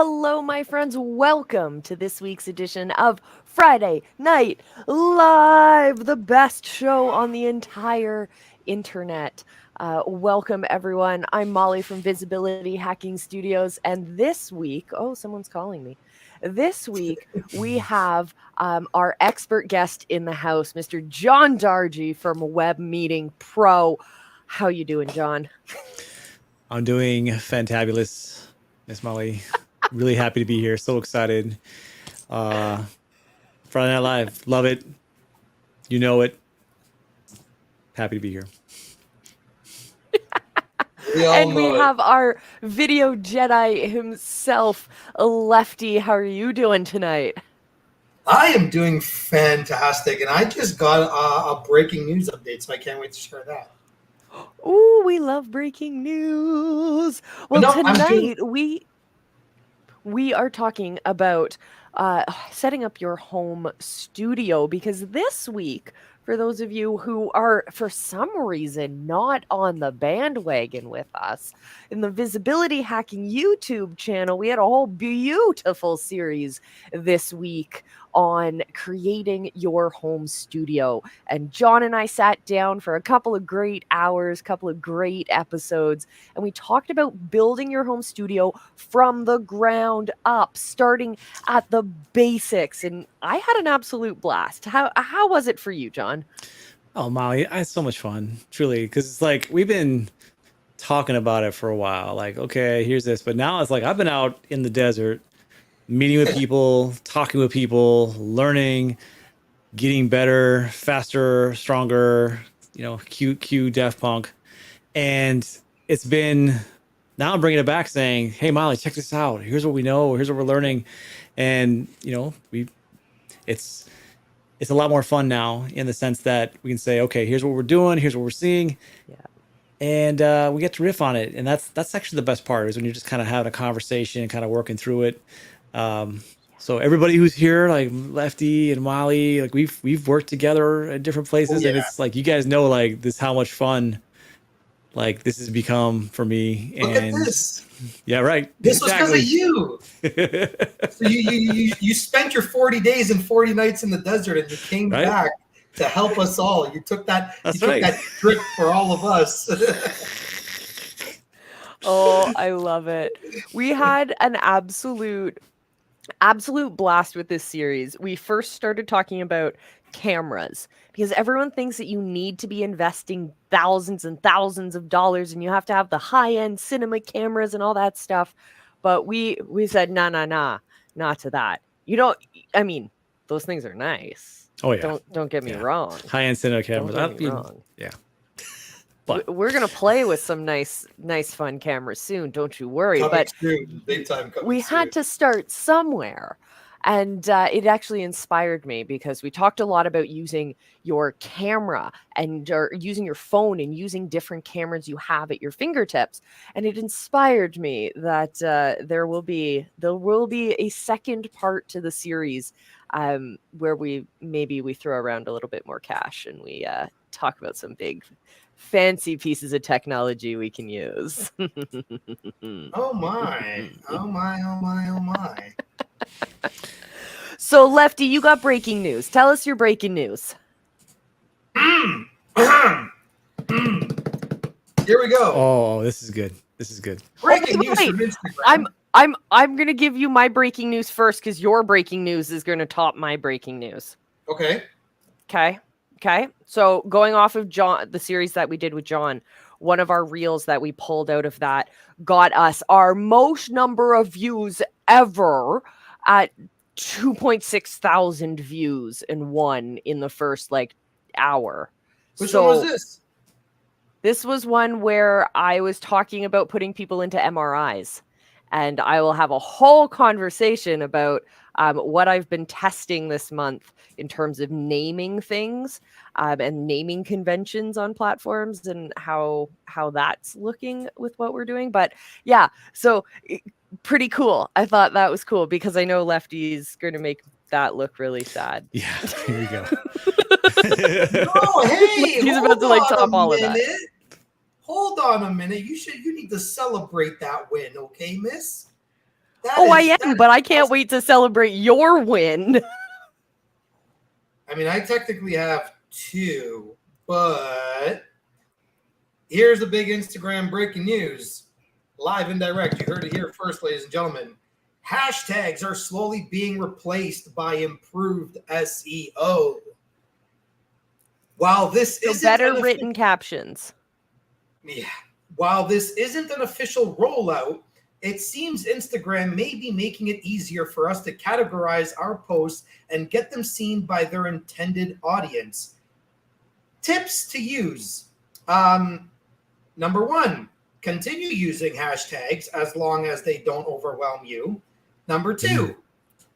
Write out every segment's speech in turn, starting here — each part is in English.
hello, my friends. Welcome to this week's edition of Friday Night Live, the best show on the entire internet. Welcome, everyone. I'm Molly from Visibility Hacking Studios, and this week, someone's calling me. This week, we have our expert guest in the house, Mr. John Dargy from Web Meeting Pro. How you doing, John? I'm doing fantabulous, Miss Molly. Really happy to be here. So excited. Friday Night Live. Love it. You know it. Happy to be here. We have our video Jedi himself, Lefty. How are you doing tonight? I am doing fantastic, and I just got a breaking news update, so I can't wait to share that. Ooh, we love breaking news. Well, tonight we are talking about setting up your home studio, because this week, for those of you who are, for some reason, not on the bandwagon with us, in the Visibility Hacking YouTube channel, we had a whole beautiful series this week on creating your home studio. And John and I sat down for a couple of great hours, couple of great episodes, and we talked about building your home studio from the ground up, starting at the basics. And I had an absolute blast. How was it for you, John? Oh, Molly, I had so much fun, truly, because it's like we've been talking about it for a while. Like, okay, here's this, but now it's like I've been out in the desert, meeting with people, talking with people, learning, getting better, faster, stronger. You know, Q Daft Punk, and it's been. Now I'm bringing it back, saying, "Hey, Molly, check this out. Here's what we know. Here's what we're learning," and you know, it's a lot more fun now in the sense that we can say, okay, here's what we're doing, here's what we're seeing, and we get to riff on it. And that's actually the best part, is when you're just kind of having a conversation and kind of working through it. So everybody who's here, like Lefty and Molly, like we've worked together at different places, and it's like, you guys know, like, this how much fun like this has become for me. Look at this. Yeah, right. This was because of you. So you spent your 40 days and 40 nights in the desert, and you came back to help us all. You took that. Took that trip for all of us. Oh, I love it. We had an absolute blast with this series. We first started talking about cameras, because everyone thinks that you need to be investing thousands and thousands of dollars, and you have to have the high-end cinema cameras and all that stuff. But we said, nah, not to that. You don't, I mean, those things are nice. Oh yeah. Don't get me wrong. High-end cinema cameras. Don't get me wrong. Yeah. But we're gonna play with some nice fun cameras soon. Don't you worry. But we had to start somewhere. And it actually inspired me, because we talked a lot about using your camera or using your phone and using different cameras you have at your fingertips. And it inspired me that there will be a second part to the series where we throw around a little bit more cash, and we talk about some big fancy pieces of technology we can use. Oh my. So, Lefty, you got breaking news. Tell us your breaking news. Here we go. Oh, this is good. Breaking news from Instagram. I'm gonna give you my breaking news first, because your breaking news is gonna top my breaking news. Okay. So, going off of the series that we did with John, one of our reels that we pulled out of that got us our most number of views ever at 2.6 thousand views in the first hour. Which one was this? This was one where I was talking about putting people into MRIs, and I will have a whole conversation about what I've been testing this month in terms of naming things and naming conventions on platforms, and how that's looking with what we're doing. But yeah, so pretty cool. I thought that was cool, because I know Lefty's going to make that look really sad. Yeah, here we go. No, hey, he's about to top all of that. Hold on a minute. You need to celebrate that win, okay, miss? I am, but I can't wait to celebrate your win. I mean, I technically have 2, but here's the big Instagram breaking news. Live and direct. You heard it here first, ladies and gentlemen. Hashtags are slowly being replaced by improved SEO. While this isn't better written captions. Yeah. While this isn't an official rollout, it seems Instagram may be making it easier for us to categorize our posts and get them seen by their intended audience. Tips to use. Number 1, continue using hashtags as long as they don't overwhelm you. Number 2,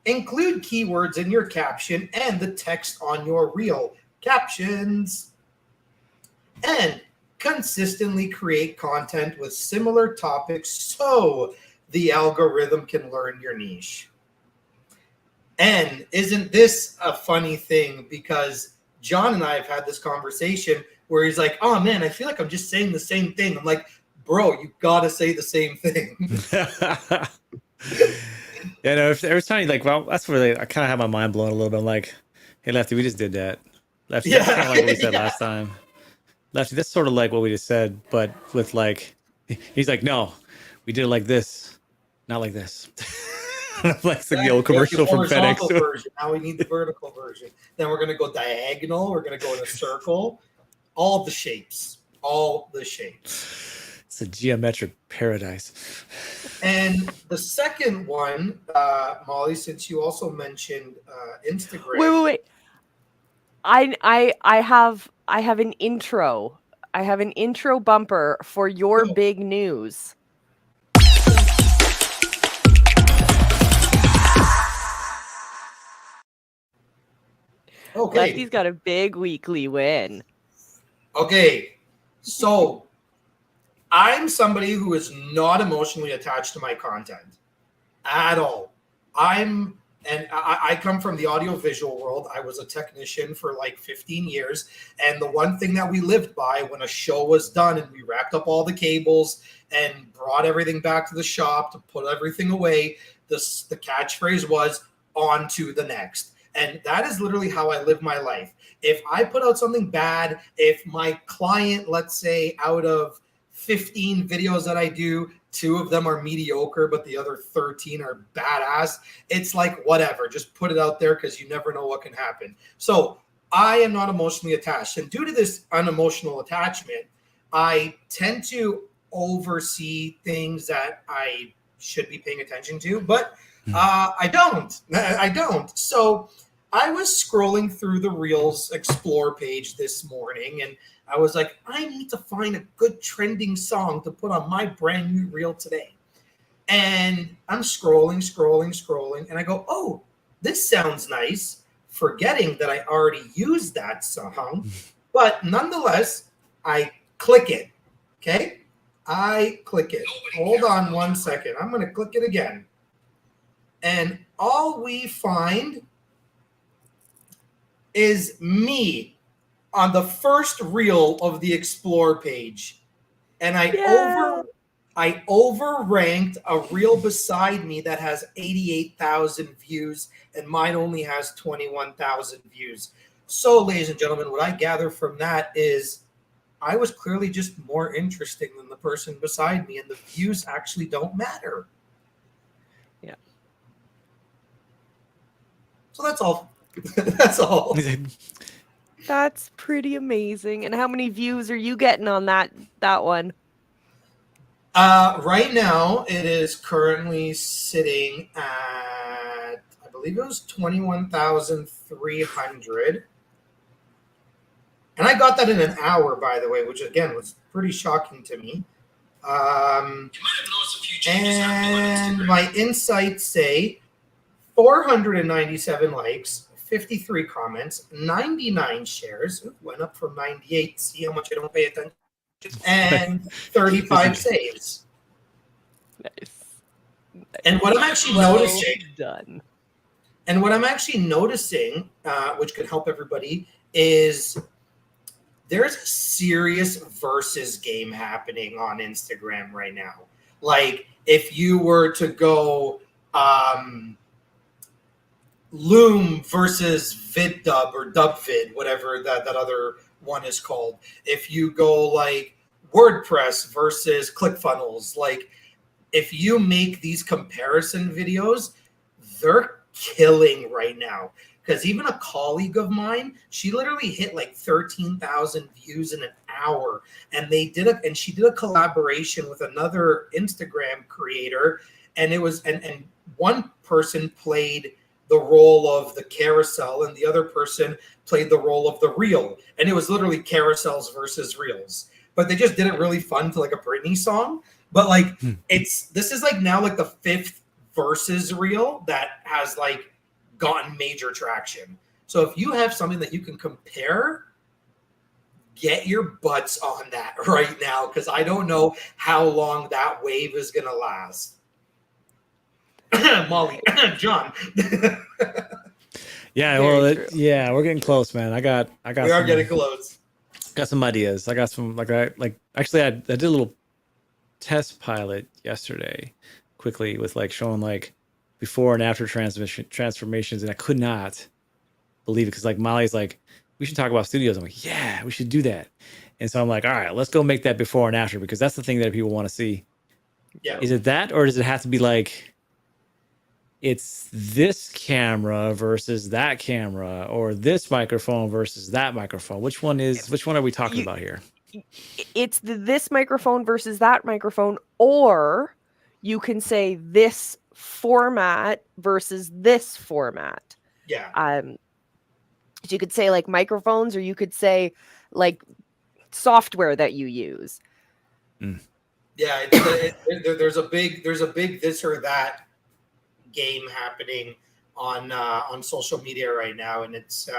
include keywords in your caption and the text on your reel. Captions. And consistently create content with similar topics so the algorithm can learn your niche. And isn't this a funny thing? Because John and I have had this conversation where he's like, oh man, I feel like I'm just saying the same thing. I'm like, bro, you gotta say the same thing. Yeah, no, every time like, well, that's where I kind of have my mind blown a little bit. I'm like, hey, Lefty, we just did that. Lefty, that's kind of like what we said last time. Lefty, that's sort of like what we just said, but with like, he's like, no, we did it like this, not like this. Like the old commercial from FedEx. Version. Now we need the vertical version. Then we're going to go diagonal. We're going to go in a circle. All the shapes. It's a geometric paradise. And the second one, Molly, since you also mentioned Instagram. Wait. I have an intro. I have an intro bumper for your big news. Okay. Lefty's got a big weekly win. Okay. So I'm somebody who is not emotionally attached to my content at all. I come from the audio-visual world. I was a technician for like 15 years. And the one thing that we lived by when a show was done and we wrapped up all the cables and brought everything back to the shop to put everything away, the catchphrase was, on to the next. And that is literally how I live my life. If I put out something bad, if my client, let's say out of 15 videos that I do, 2 of them are mediocre, but the other 13 are badass, it's like, whatever, just put it out there because you never know what can happen. So I am not emotionally attached. And due to this unemotional attachment, I tend to oversee things that I should be paying attention to, but I don't. So I was scrolling through the Reels Explore page this morning, and I was like, I need to find a good trending song to put on my brand new reel today. And I'm scrolling, and I go, oh, this sounds nice, forgetting that I already used that song. But nonetheless, I click it, okay? I click it. Hold on one second. I'm going to click it again. And all we find is me on the first reel of the Explore page. And I overranked a reel beside me that has 88,000 views, and mine only has 21,000 views. So, ladies and gentlemen, what I gather from that is I was clearly just more interesting than the person beside me, and the views actually don't matter. Yeah. So that's all. That's all. That's pretty amazing. And how many views are you getting on that one? Right now, it is currently sitting at, I believe it was 21,300. And I got that in an hour, by the way, which again was pretty shocking to me. And my insights say 497 likes, 53 comments, 99 shares. Ooh, went up from 98. See how much I don't pay attention. And 35 saves. Nice. And what I'm actually noticing, which could help everybody, is there's a serious versus game happening on Instagram right now. Like if you were to go Loom versus VidDub or DubVid, whatever that other one is called. If you go like WordPress versus ClickFunnels, like if you make these comparison videos, they're killing right now. Because even a colleague of mine, she literally hit like 13,000 views in an hour, and she did a collaboration with another Instagram creator, and it was and one person played the role of the carousel and the other person played the role of the reel, and it was literally carousels versus reels, but they just did it really fun to like a Britney song. But like this is like now like the 5th versus reel that has like gotten major traction. So if you have something that you can compare, get your butts on that right now, because I don't know how long that wave is gonna last. Molly, John. Yeah, well, yeah, we're getting close, man. I got. We are getting close. Got some ideas. I got some actually I did a little test pilot yesterday, quickly, with like showing like before and after transformations, and I could not believe it, because like Molly's like, we should talk about studios. I'm like, yeah, we should do that. And so I'm like, all right, let's go make that before and after, because that's the thing that people want to see. Yeah. Is it that, or does it have to be like, it's this camera versus that camera, or this microphone versus that microphone? Which one are we talking about here? It's this microphone versus that microphone, or you can say this format versus this format. Yeah. You could say like microphones, or you could say like software that you use. Yeah, there's a big this or that game happening on social media right now, and it's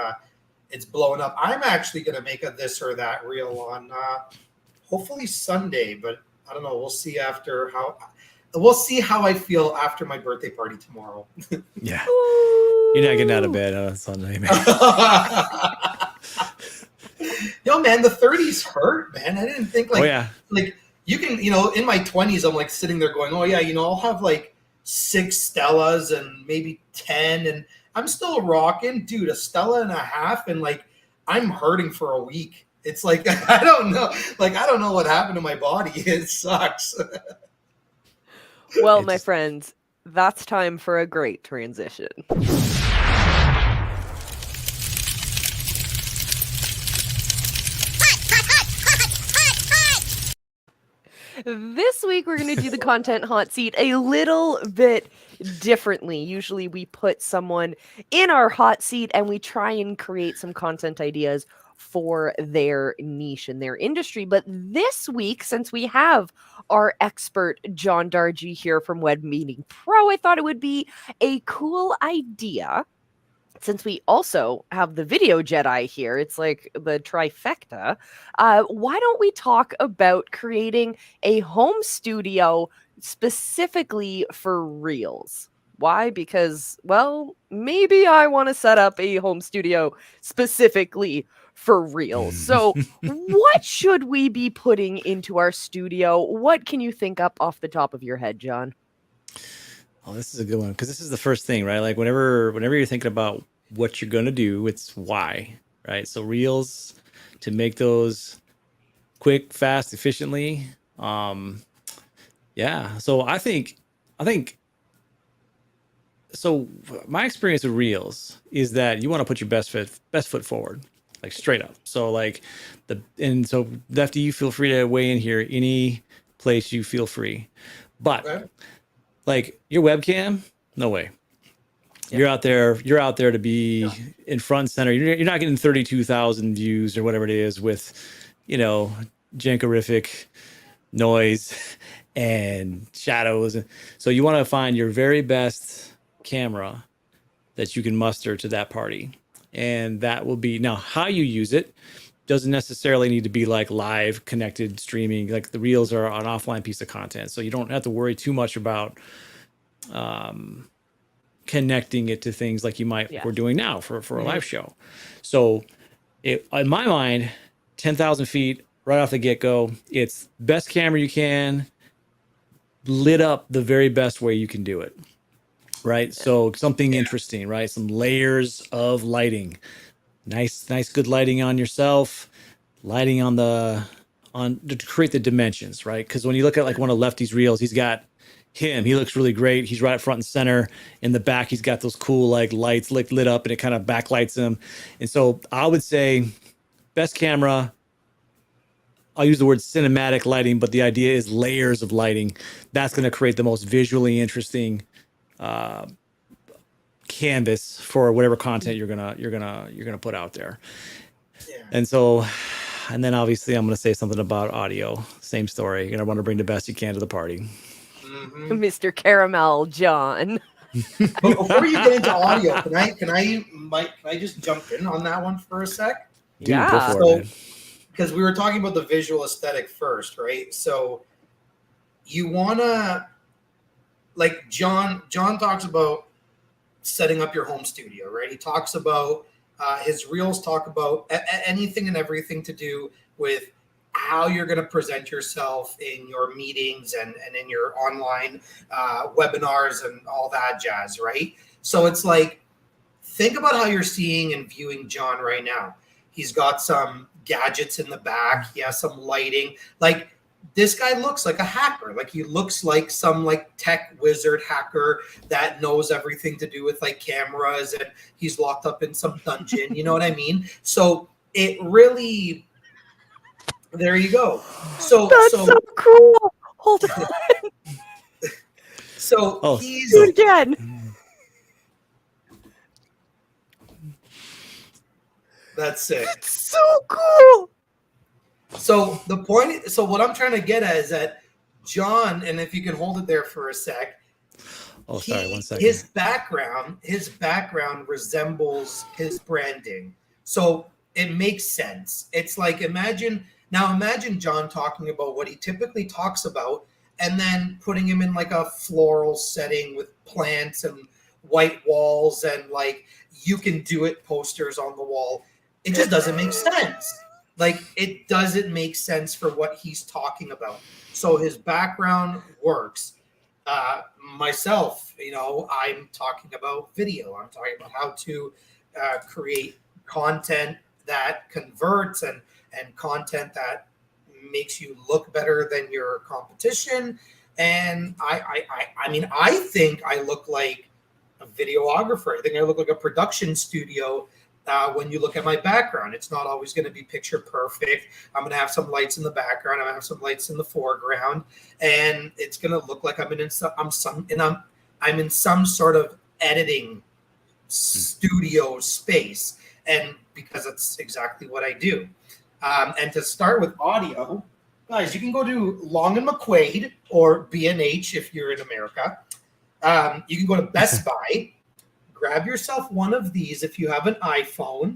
blowing up. I'm actually going to make a this or that reel on hopefully Sunday, but I don't know. We'll see how I feel after my birthday party tomorrow. Yeah. You're not getting out of bed on Sunday, man. Yo, man, the 30s hurt, man. I didn't think like, oh, yeah. Like you can, in my 20s, I'm like sitting there going, oh yeah, I'll have like 6 Stellas and maybe 10, and I'm still rocking, dude, a Stella and a half, and like I'm hurting for a week. It's like I don't know what happened to my body. It sucks. Well, my friends, that's time for a great transition. This week, we're going to do the content hot seat a little bit differently. Usually we put someone in our hot seat and we try and create some content ideas for their niche and their industry. But this week, since we have our expert John Dargy here from Web Meeting Pro, I thought it would be a cool idea, since we also have the Video Jedi here. It's like the trifecta. Why don't we talk about creating a home studio specifically for Reels? Why? Because, well, maybe I want to set up a home studio specifically for Reels. So what should we be putting into our studio? What can you think up off the top of your head, John? Oh, this is a good one, because this is the first thing, right? Like whenever you're thinking about what you're going to do, it's why, right? So Reels, to make those quick, fast, efficiently. Yeah. So I think so my experience with Reels is that you want to put your best foot forward, like straight up. So like so Lefty, you feel free to weigh in here any place you feel free. But okay. Like your webcam, no way. Yep. You're out there to be in front and center. You're not getting 32,000 views or whatever it is with, jankerific noise and shadows. So you want to find your very best camera that you can muster to that party. And that will be, now how you use it doesn't necessarily need to be like live connected streaming. Like the Reels are an offline piece of content. So you don't have to worry too much about connecting it to things like you might we're doing now for a live show. So in my mind, 10,000 feet right off the get-go, it's best camera you can, lit up the very best way you can do it. right? So something interesting, right? Some layers of lighting. Nice, good lighting on yourself, lighting on to create the dimensions, right? Because when you look at like one of Lefty's reels, he's got him. He looks really great. He's right front and center. In the back, he's got those cool like lights lit up, and it kind of backlights him. And so I would say best camera. I'll use the word cinematic lighting, but the idea is layers of lighting. That's going to create the most visually interesting canvas for whatever content you're gonna put out there. Yeah. And so, and then obviously I'm gonna say something about audio. Same story. You're gonna want to bring the best you can to the party. Mm-hmm. Mr. Caramel John. But before you get into audio, can I just jump in on that one for a sec? Dude, Yeah. go for it, man. Because we were talking about the visual aesthetic first, right? So you wanna, like John talks about setting up your home studio, right? He talks about his reels talk about anything and everything to do with how you're going to present yourself in your meetings and in your online webinars and all that jazz, right? So it's like, think about how you're seeing and viewing John right now. He's got some gadgets in the back. He has some lighting. Like, this guy looks like a hacker. Like, he looks like some like tech wizard hacker that knows everything to do with like cameras, and he's locked up in some dungeon. You know what I mean? So it really, there you go. So That's so cool. Hold on. So he's Do it again. That's it. That's so cool. So the point, so what I'm trying to get at is that John, and if you can hold it there for a sec. Oh, sorry, 1 second. His background resembles his branding. So it makes sense. It's like, imagine John talking about what he typically talks about and then putting him in like a floral setting with plants and white walls and like you can do it posters on the wall. It just doesn't make sense. Like, it doesn't make sense for what he's talking about. So his background works. Myself, I'm talking about video. I'm talking about how to create content that converts and content that makes you look better than your competition. And I think I look like a videographer. I think I look like a production studio. When you look at my background, it's not always going to be picture perfect. I'm going to have some lights in the background. I'm going to have some lights in the foreground, and it's going to look like I'm in some sort of editing studio space, and because that's exactly what I do. And to start with audio, guys, you can go to Long and McQuaid or B&H if you're in America. You can go to Best Buy. Grab yourself one of these if you have an iPhone.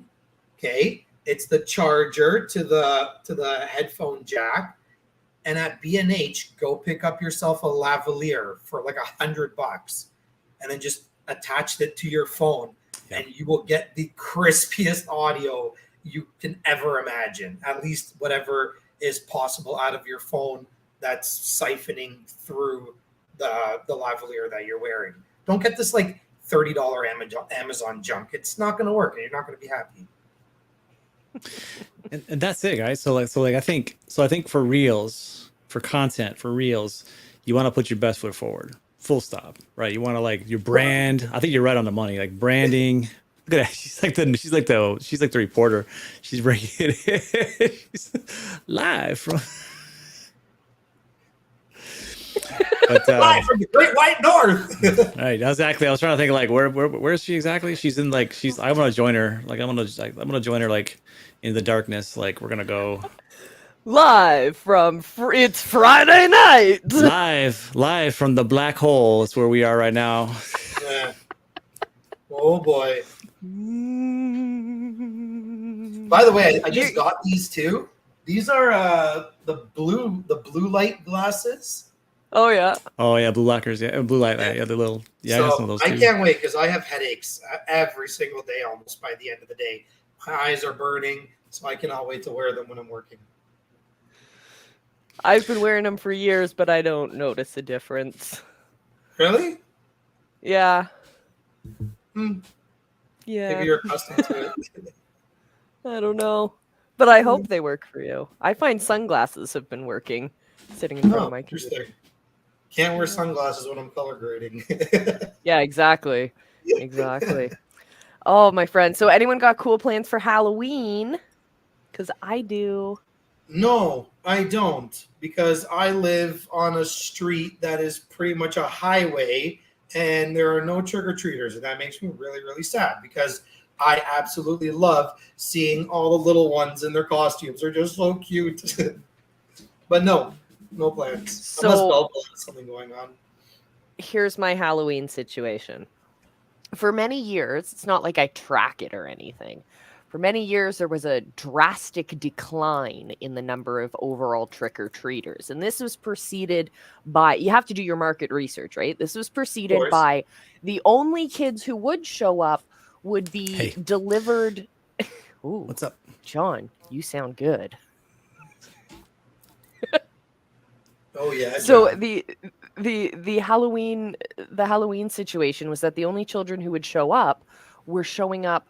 Okay, it's the charger to the headphone jack. And at B&H, go pick up yourself a lavalier for like $100, and then just attach it to your phone, and you will get the crispiest audio you can ever imagine. At least whatever is possible out of your phone that's siphoning through the lavalier that you're wearing. Don't get this like $30 Amazon junk. It's not going to work, and you're not going to be happy. And that's it, guys. So I think for reels, for content, for reels, you want to put your best foot forward. Full stop. Right? You want to like your brand. I think you're right on the money. Like branding. Look at that. She's like the reporter. She's bringing it she's live from. But, live from the Great White North. Right, exactly. I was trying to think like where is she exactly? She's in like I want to join her. Like I'm gonna join her like in the darkness. Like we're gonna go live from it's Friday night. Live from the black hole. It's where we are right now. Yeah. Oh boy. By the way, I just got these too. These are the blue light glasses. Oh yeah. Oh yeah, blue lockers. Yeah, blue light. Yeah, the little. Yeah, so I got some of those too. I can't wait because I have headaches every single day almost by the end of the day. My eyes are burning, so I cannot wait to wear them when I'm working. I've been wearing them for years, but I don't notice a difference. Really? Yeah. Yeah. Maybe you're accustomed to it. I don't know. But I hope they work for you. I find sunglasses have been working sitting in front of my computer. Interesting. Can't wear sunglasses when I'm color grading. Yeah, exactly. Exactly. Oh, my friend. So anyone got cool plans for Halloween? Because I do. No, I don't, because I live on a street that is pretty much a highway and there are no trick-or-treaters, and that makes me really, really sad because I absolutely love seeing all the little ones in their costumes. They're just so cute. But no plans. Unless So Belle has something going on. here's my Halloween situation. For many years, it's not like I track it or anything. For many years, there was a drastic decline in the number of overall trick-or-treaters. And this was preceded by, you have to do your market research, right? This was preceded course. by the only kids who would show up would be Hey. delivered. Ooh, What's up? John, you sound good. Oh yeah. So John. the Halloween situation was that the only children who would show up were showing up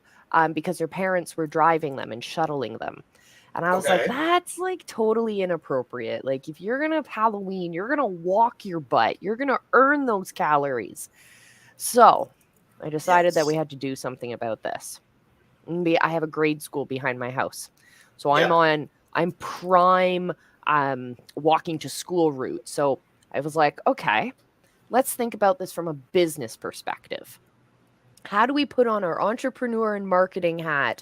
because their parents were driving them and shuttling them. And I was like, Okay. that's like totally inappropriate. Like, if you're gonna have Halloween, you're gonna walk your butt. You're gonna earn those calories. So I decided that we had to do something about this. I have a grade school behind my house. So I'm prime walking to school route. So I was like, okay, let's think about this from a business perspective. How do we put on our entrepreneur and marketing hat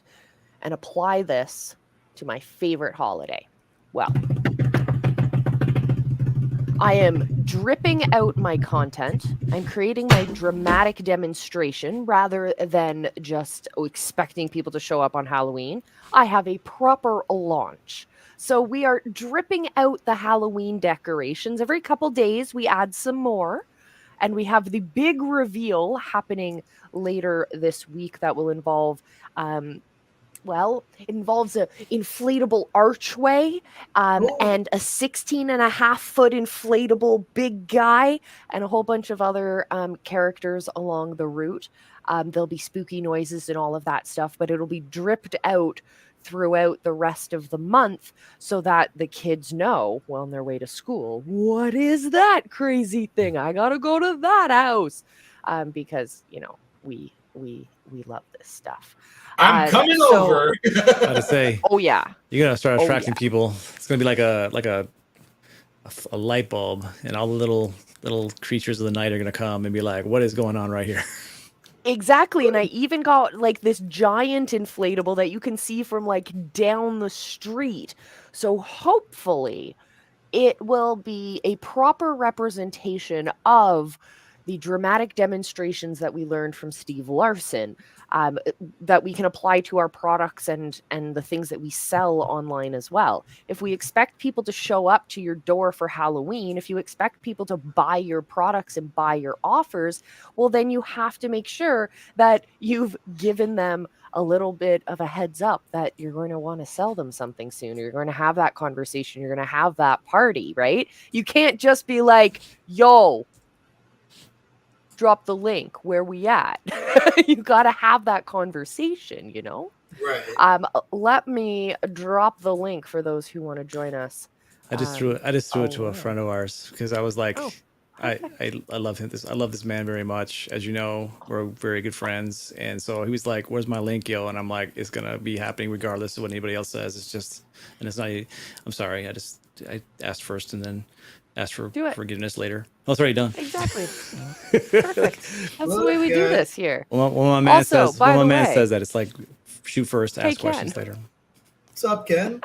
and apply this to my favorite holiday? Well, I am dripping out my content. I'm creating my dramatic demonstration rather than just expecting people to show up on Halloween. I have a proper launch. So we are dripping out the Halloween decorations. Every couple days, we add some more. And we have the big reveal happening later this week that will involve it involves an inflatable archway and a 16.5-foot inflatable big guy and a whole bunch of other characters along the route. There'll be spooky noises and all of that stuff, but it'll be dripped out throughout the rest of the month so that the kids know, well, on their way to school, what is that crazy thing? I gotta go to that house because, you know, we love this stuff. I'm coming over. Gotta say, oh yeah, you're gonna start attracting yeah. people. It's gonna be like a light bulb, and all the little creatures of the night are gonna come and be like, "What is going on right here?" Exactly. And I even got like this giant inflatable that you can see from like down the street. So hopefully it will be a proper representation of the dramatic demonstrations that we learned from Steve Larson that we can apply to our products and the things that we sell online as well. If we expect people to show up to your door for Halloween, if you expect people to buy your products and buy your offers, well, then you have to make sure that you've given them a little bit of a heads up that you're going to want to sell them something soon. You're going to have that conversation. You're going to have that party, right? You can't just be like, yo, drop the link. Where we at? You got to have that conversation, you know? Right. Let me drop the link for those who want to join us. I just threw it to a friend of ours because I was like, I love him. I love this man very much. As you know, we're very good friends. And so he was like, "Where's my link, yo?" And I'm like, "It's gonna be happening regardless of what anybody else says. It's just, and it's not. I'm sorry. I asked first and then asked for forgiveness later. Oh, it's already done. Exactly. Perfect. That's the way we do this here. When my man says that, it's like shoot first, ask questions later. What's up, Ken?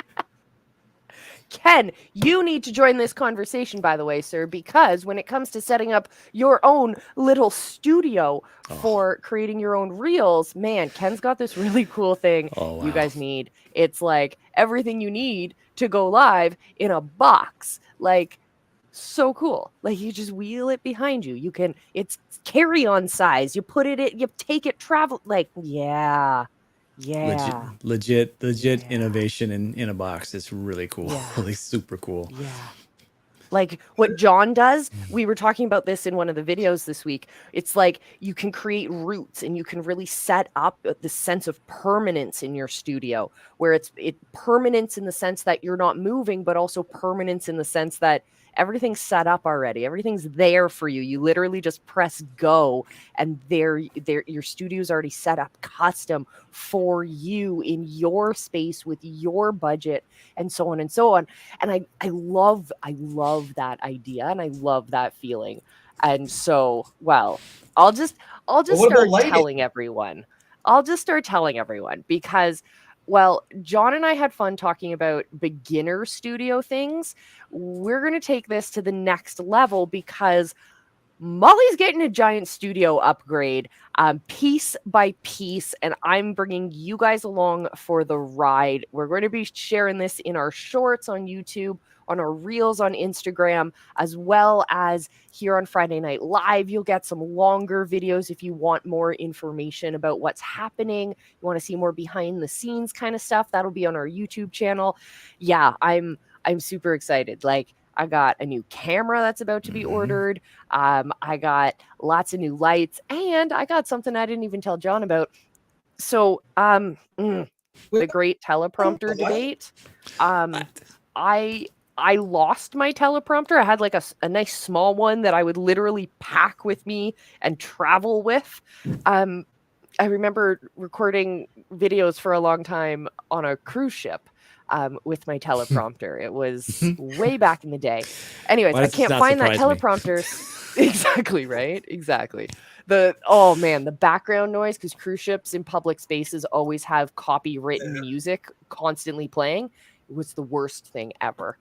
Ken, you need to join this conversation, by the way, sir, because when it comes to setting up your own little studio for creating your own reels, man, Ken's got this really cool thing you guys need. It's like everything you need to go live in a box. Like, so cool. Like, you just wheel it behind you. It's carry-on size. You put it in, you take it, travel. Like, yeah. Legit innovation in a box. It's really cool. Really super cool. Yeah. Like what John does, we were talking about this in one of the videos this week. It's like you can create roots and you can really set up the sense of permanence in your studio, where it's permanence in the sense that you're not moving, but also permanence in the sense that everything's set up already. Everything's there for you. You literally just press go and there your studio's already set up custom for you in your space with your budget and so on and so on. And I love that idea and I love that feeling. And so, well, I'll just start telling everyone. I'll just start telling everyone because, well, John and I had fun talking about beginner studio things. We're going to take this to the next level because Molly's getting a giant studio upgrade, piece by piece, and I'm bringing you guys along for the ride. We're going to be sharing this in our shorts on YouTube, on our reels on Instagram, as well as here on Friday Night Live. You'll get some longer videos if you want more information about what's happening. You want to see more behind the scenes kind of stuff, that'll be on our YouTube channel. Yeah, I'm super excited. Like, I got a new camera that's about to be ordered. I got lots of new lights, and I got something I didn't even tell John about. So, the great teleprompter debate. I lost my teleprompter. I had like a nice small one that I would literally pack with me and travel with. I remember recording videos for a long time on a cruise ship. With my teleprompter. It was way back in the day. Anyways, I can't find that teleprompter. Exactly, right? Exactly. The background noise, because cruise ships in public spaces always have copywritten music constantly playing. It was the worst thing ever.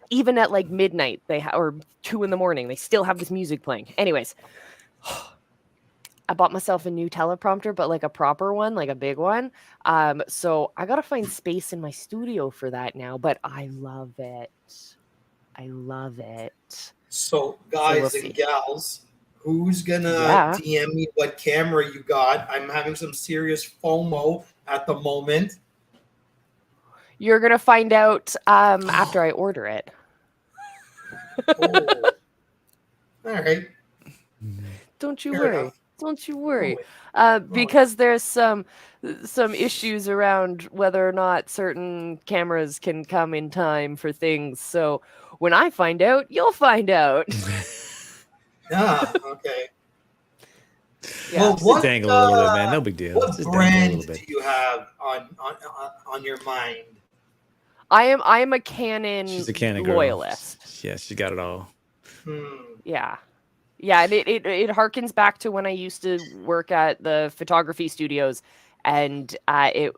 Even at like midnight, or 2 a.m, they still have this music playing. Anyways, I bought myself a new teleprompter, but like a proper one, like a big one. So I got to find space in my studio for that now, but I love it. I love it. So guys and gals, who's gonna DM me what camera you got? I'm having some serious FOMO at the moment. You're going to find out after I order it. Oh. All right. Don't you worry. Don't you worry, because there's some issues around whether or not certain cameras can come in time for things. So when I find out, you'll find out. Okay. Yeah. Well, dangle a little bit, man. No big deal. What brand do you have on your mind? I am a Canon. She's a Canon loyalist. Girl. Yeah, she got it all. Yeah. Yeah, and it harkens back to when I used to work at the photography studios, and I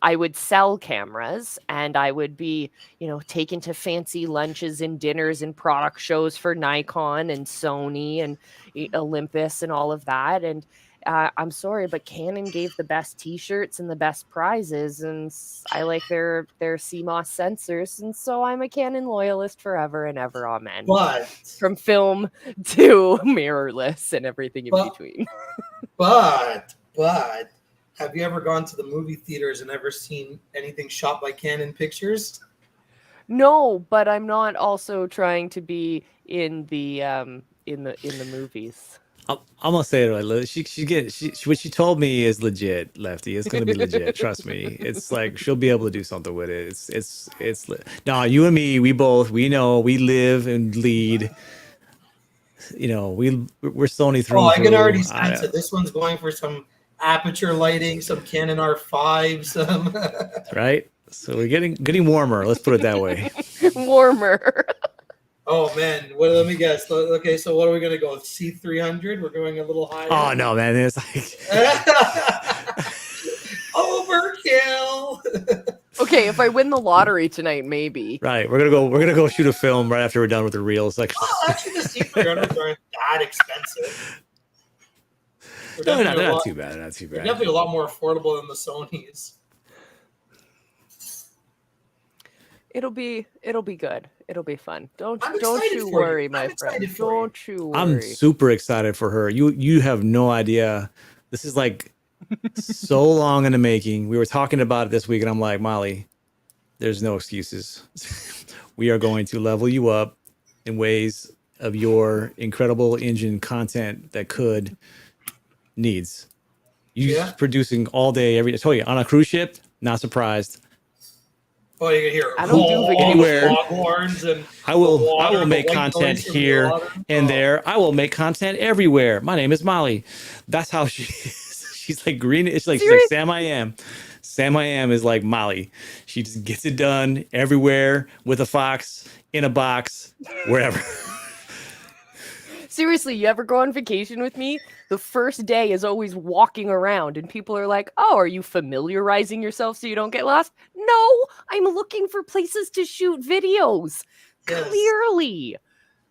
would sell cameras, and I would be, taken to fancy lunches and dinners and product shows for Nikon and Sony and Olympus and all of that. And I'm sorry, but Canon gave the best T-shirts and the best prizes, and I like their CMOS sensors, and so I'm a Canon loyalist forever and ever, amen. But from film to mirrorless and everything in between. But have you ever gone to the movie theaters and ever seen anything shot by Canon Pictures? No, but I'm not also trying to be in the movies. I'm gonna say it like what she told me is legit, Lefty. It's gonna be legit. Trust me. It's like she'll be able to do something with it. It's no, you and me. We know. We live and lead. We're Sony through. Oh, I can already sense it. This one's going for some aperture lighting, some Canon R5, some right. So we're getting warmer. Let's put it that way. Warmer. Oh man, let me guess. Okay, so what are we gonna go with? C300? We're going a little higher. Oh no, man! It's like overkill. Okay, if I win the lottery tonight, maybe. Right, we're gonna go shoot a film right after we're done with the reels. Like, actually, the C300s aren't that expensive. No, they're not too bad. They're not too bad. They're definitely a lot more affordable than the Sonys. It'll be good. It'll be fun. Don't you worry, my friend. Don't you worry. I'm super excited for her. You have no idea. This is like so long in the making. We were talking about it this week, and I'm like, Molly, there's no excuses. we are going to level you up in ways of your incredible engine content that could needs. You producing all day, every day. I told you, on a cruise ship, not surprised. Oh, you can hear I don't do anywhere. Foghorns and I will make content here and there. I will make content everywhere. My name is Molly. That's how she is. She's like green. She's like Sam I Am. Sam I Am is like Molly. She just gets it done everywhere with a fox, in a box, wherever. Seriously, you ever go on vacation with me? The first day is always walking around, and people are like, "Oh, are you familiarizing yourself so you don't get lost?" No, I'm looking for places to shoot videos. Yes. Clearly,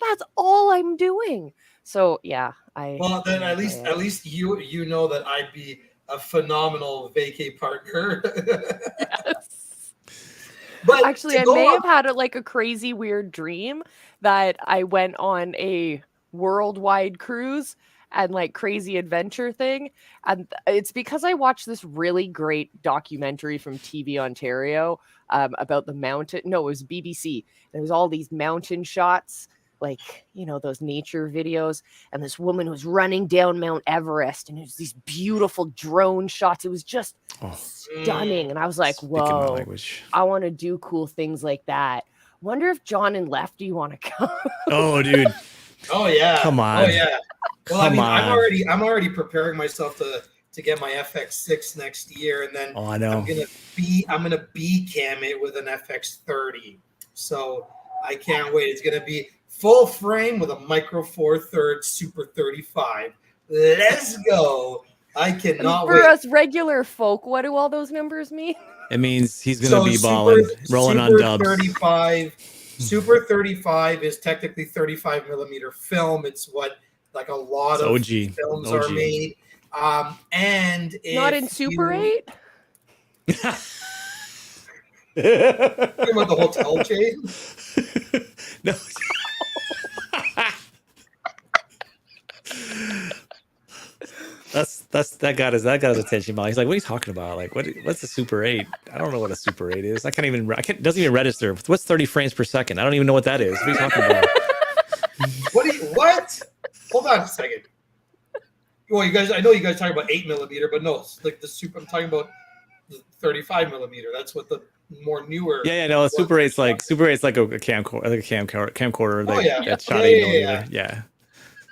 that's all I'm doing. So yeah, Well, then at least you know that I'd be a phenomenal vacay partner. Yes. But actually, I may have had a crazy weird dream that I went on a worldwide cruise and like crazy adventure thing, and it's because I watched this really great documentary from TV Ontario about the mountain. No, it was BBC. There was all these mountain shots, like, you know, those nature videos, and this woman was running down Mount Everest, and it was these beautiful drone shots. It was just stunning, and I was like, whoa, I want to do cool things like that. Wonder if John and Lefty want to come. Oh, dude. Oh yeah. Come on. Oh yeah. Well, I mean, I'm already preparing myself to get my FX6 next year, and then I know. I'm gonna B cam it with an FX30. So I can't wait. It's gonna be full frame with a micro four thirds Super 35. Let's go. I cannot wait. For us regular folk, what do all those numbers mean? It means he's gonna be balling, rolling on dubs. 35. Super 35 is technically 35 millimeter film. It's what like a lot of films are made. And not in Super 8? About the hotel chain? No. that got his attention. He's like, "What are you talking about? Like, what's a Super 8? I don't know what a Super 8 is. It doesn't even register. What's 30 frames per second? I don't even know what that is. What are you talking about?" What? Hold on a second. Well, I know you guys talking about 8 millimeter, but no, it's like the Super. I'm talking about the 35 millimeter. That's what the more newer. Yeah, no, Super 8's like a camcorder. That's shot 8 millimeter. Yeah.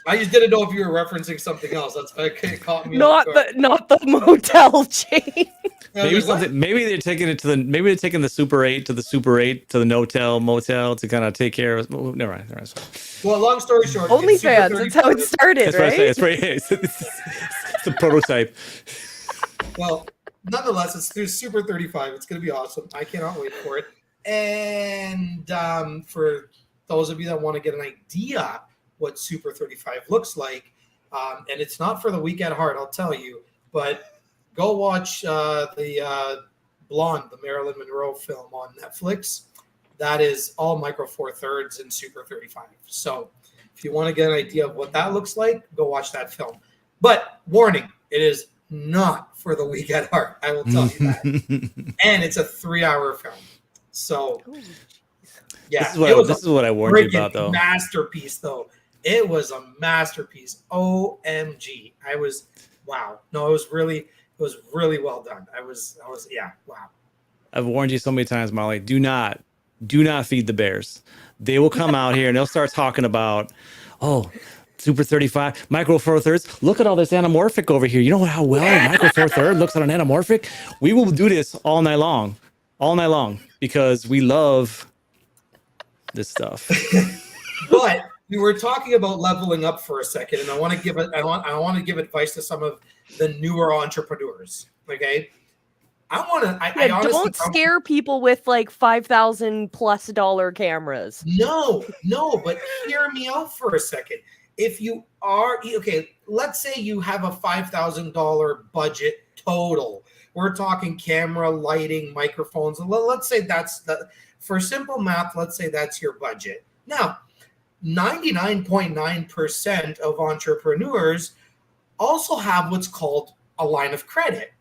I just didn't know if you were referencing something else. That's why it caught me. Not the motel chain. Maybe they're taking the Super 8 to the Super 8 to the motel to kind of take care of. Never mind. Well, long story short, OnlyFans. That's how it started, right? It's the prototype. Well, nonetheless, there's Super 35. It's going to be awesome. I cannot wait for it. And for those of you that want to get an idea what Super 35 looks like, and it's not for the weak at heart, I'll tell you, but go watch the Blonde, the Marilyn Monroe film on Netflix. That is all micro four thirds and Super 35. So if you want to get an idea of what that looks like, go watch that film. But warning, it is not for the weak at heart. I will tell you that. And it's a 3-hour film. So yeah, this is what I warned you about, though. Masterpiece, though. It was a masterpiece. OMG. Wow. No, it was really well done. Wow. I've warned you so many times, Molly. Do not feed the bears. They will come out here and they'll start talking about, Super 35, micro four thirds. Look at all this anamorphic over here. You know how well a micro four third looks on an anamorphic? We will do this all night long, because we love this stuff. But we were talking about leveling up for a second, and I want to give advice to some of the newer entrepreneurs. Okay, I honestly don't scare people with like $5,000+ cameras. No, but hear me out for a second. If you are let's say you have a $5,000 budget total. We're talking camera, lighting, microphones. Let's say for simple math. Let's say that's your budget. Now, 99.9% of entrepreneurs also have what's called a line of credit.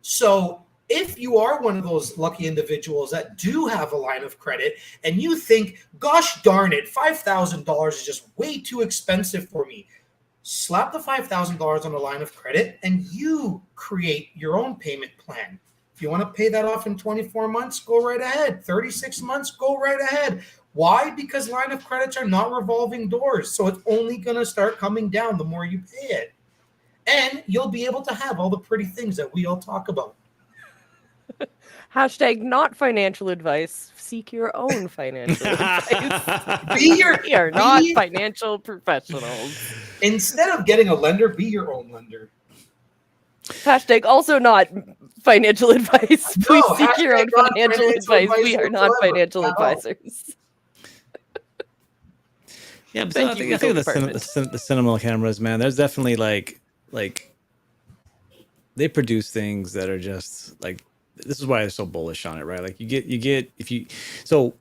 So if you are one of those lucky individuals that do have a line of credit and you think, gosh darn it, $5,000 is just way too expensive for me, slap the $5,000 on a line of credit and you create your own payment plan. If you want to pay that off in 24 months, go right ahead. 36 months, go right ahead. Why? Because line of credits are not revolving doors. So it's only going to start coming down the more you pay it. And you'll be able to have all the pretty things that we all talk about. Hashtag not financial advice. Seek your own financial advice. We are not financial professionals. Instead of getting a lender, be your own lender. Hashtag also not financial advice. No, Please seek your own financial advice. We are not financial advisors. Yeah, but I think the cinema cameras, man, there's definitely like they produce things that are just like, this is why they're so bullish on it, right? Like you get if you, so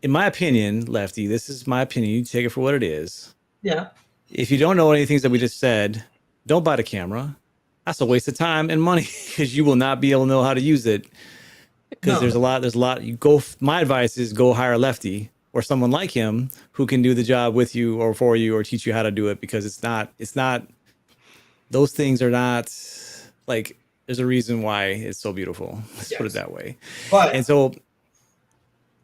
in my opinion, Lefty, this is my opinion, you take it for what it is. Yeah. If you don't know any things that we just said, don't buy the camera. That's a waste of time and money because you will not be able to know how to use it. Because there's a lot. You go. My advice is go hire Lefty or someone like him who can do the job with you or for you or teach you how to do it, because it's not. Those things are not like. There's a reason why it's so beautiful. Let's put it that way. And so.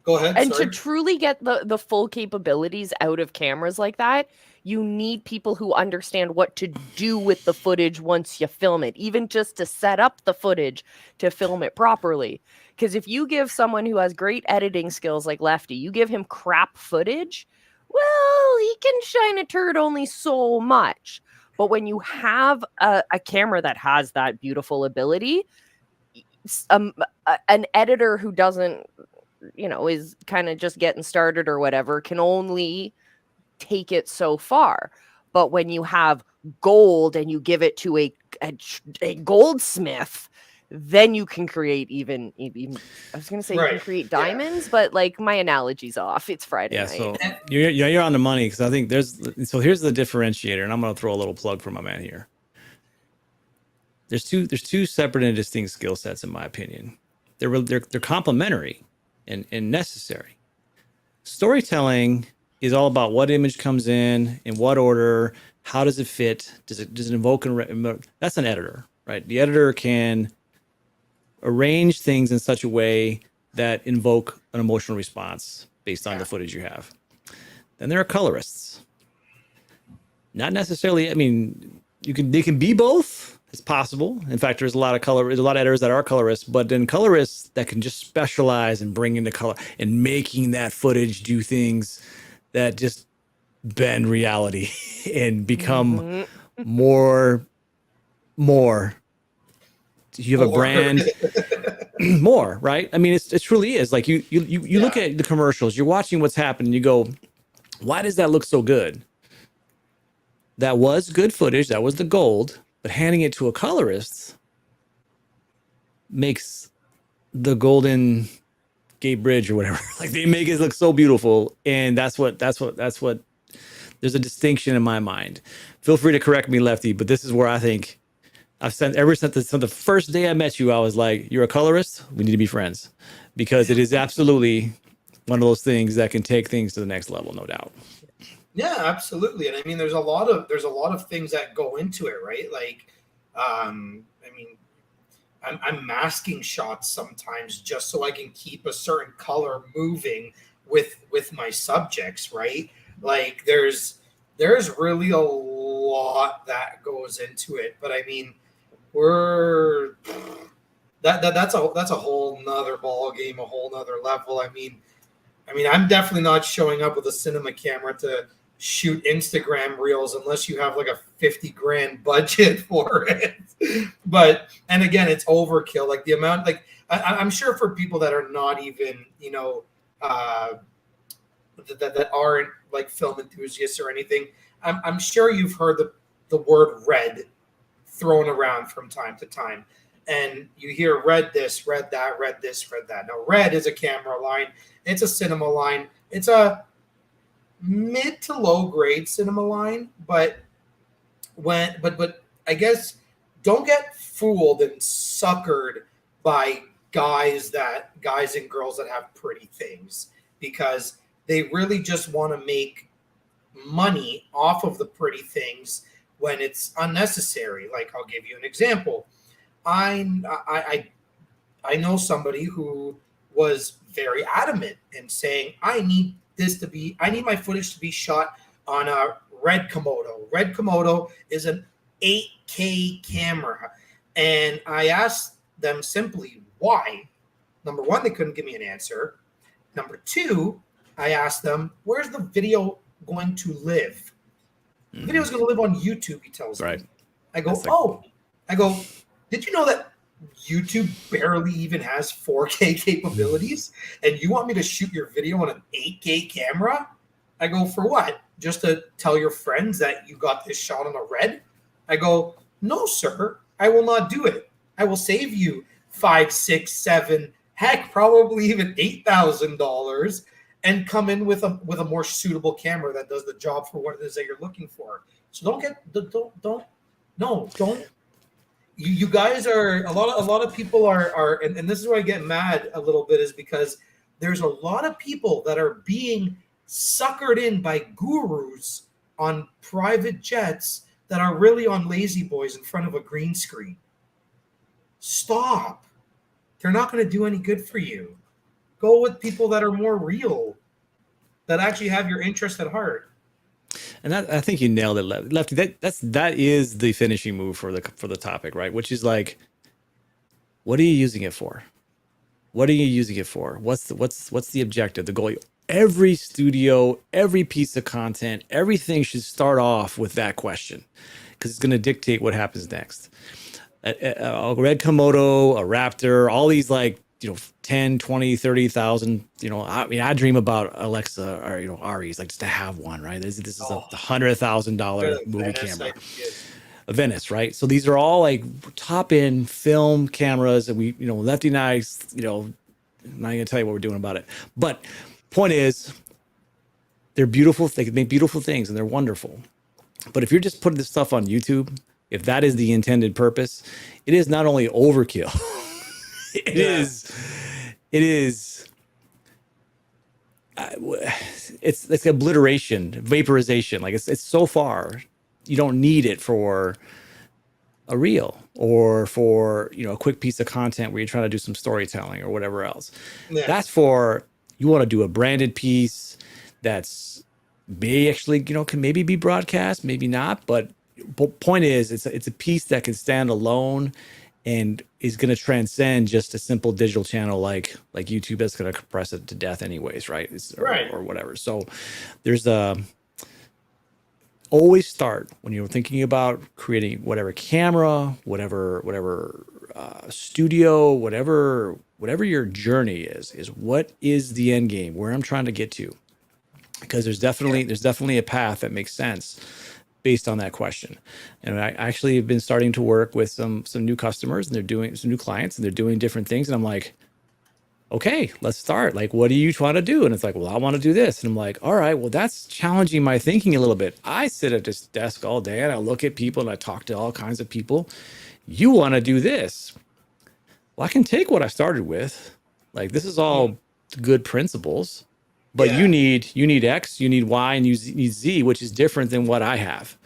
Go ahead. And to truly get the full capabilities out of cameras like that, you need people who understand what to do with the footage once you film it, even just to set up the footage to film it properly. Because if you give someone who has great editing skills like Lefty, you give him crap footage, well, he can shine a turd only so much. But when you have a camera that has that beautiful ability, an editor who doesn't, is kind of just getting started or whatever, can only take it so far. But when you have gold and you give it to a goldsmith, then you can create even I was going to say you can create diamonds, but like my analogy's off. It's Friday night. So you're on the money, because I think here's the differentiator, and I'm going to throw a little plug for my man here. There's two separate and distinct skill sets, in my opinion. They're complementary and necessary. Storytelling is all about what image comes in what order, how does it fit, does it invoke that's an editor, right? The editor can arrange things in such a way that invoke an emotional response based on the footage you have. Then there are colorists. Not necessarily, I mean, they can be both. It's possible. In fact, there's a lot of editors that are colorists, but then colorists that can just specialize and bring in the color and making that footage do things that just bend reality and become more. You have a brand more, right? I mean, it truly is. Like you look at the commercials, you're watching what's happening, you go, why does that look so good? That was good footage, that was the gold, but handing it to a colorist makes the Golden Gate Bridge or whatever. Like they make it look so beautiful. And that's what there's a distinction in my mind. Feel free to correct me, Lefty, but this is where I think ever since the first day I met you, I was like, you're a colorist, we need to be friends, because it is absolutely one of those things that can take things to the next level, no doubt. Yeah, absolutely. And I mean, there's a lot of things that go into it, right? Like, I mean, I'm masking shots sometimes just so I can keep a certain color moving with my subjects, right? Like there's really a lot that goes into it. But I mean, that's a whole nother ball game, a whole nother level. I mean, I'm definitely not showing up with a cinema camera to shoot Instagram reels unless you have like a $50,000 budget for it. But, and again, it's overkill. Like the amount, like I'm sure for people that are not even, that aren't like film enthusiasts or anything, I'm sure you've heard the word red thrown around from time to time. And you hear red this, red that, red this, red that. Now, red is a camera line. It's a cinema line. It's a mid to low grade cinema line, but I guess don't get fooled and suckered by guys and girls that have pretty things, because they really just want to make money off of the pretty things when it's unnecessary. Like, I'll give you an example. I know somebody who was very adamant in saying, I need my footage to be shot on a Red Komodo. Red Komodo is an 8K camera. And I asked them simply why. Number one, they couldn't give me an answer. Number two, I asked them, where's the video going to live? The video is going to live on YouTube, he tells me. I go, did you know that YouTube barely even has 4K capabilities? And you want me to shoot your video on an 8K camera? I go, for what? Just to tell your friends that you got this shot on a Red? I go, no, sir, I will not do it. I will save you $5, $6, $7, heck, probably even $8,000, and come in with a more suitable camera that does the job for what it is that you're looking for. So don't. You guys are a lot of people are and this is where I get mad a little bit, is because there's a lot of people that are being suckered in by gurus on private jets that are really on lazy boys in front of a green screen. Stop. They're not going to do any good for you. Go with people that are more real, that actually have your interest at heart. And I think you nailed it, Lefty. That is the finishing move for the topic, right? Which is like, what are you using it for? What are you using it for? What's the objective, the goal? Every studio, every piece of content, everything should start off with that question, because it's going to dictate what happens next. A Red Komodo, a Raptor, all these, like, 10, 20, 30,000, I dream about Alexa or, Ari's, like, just to have one, right? This is a $100,000 movie camera. A Venice, right? So these are all like top end film cameras that we, Lefty and I, I'm not gonna tell you what we're doing about it. But point is, they're beautiful. They can make beautiful things and they're wonderful. But if you're just putting this stuff on YouTube, if that is the intended purpose, it is not only overkill, it is it's like obliteration, vaporization. Like it's so far, you don't need it for a reel or for, a quick piece of content where you're trying to do some storytelling or whatever else. Yeah. That's for, you want to do a branded piece that's may actually, can maybe be broadcast, maybe not. But point is, it's a piece that can stand alone and is going to transcend just a simple digital channel like YouTube that's going to compress it to death anyways, right? Or whatever. So there's always start when you're thinking about creating whatever camera, whatever studio, whatever your journey is what is the end game, where I'm trying to get to, because there's definitely a path that makes sense based on that question. And I actually have been starting to work with some new customers, and they're doing some new clients, and they're doing different things. And I'm like, okay, let's start. Like, what are you trying to do? And it's like, well, I want to do this. And I'm like, all right, well, that's challenging my thinking a little bit. I sit at this desk all day and I look at people and I talk to all kinds of people. You want to do this. Well, I can take what I started with. Like, this is all good principles. But you need X, you need Y, and you need Z, which is different than what I have.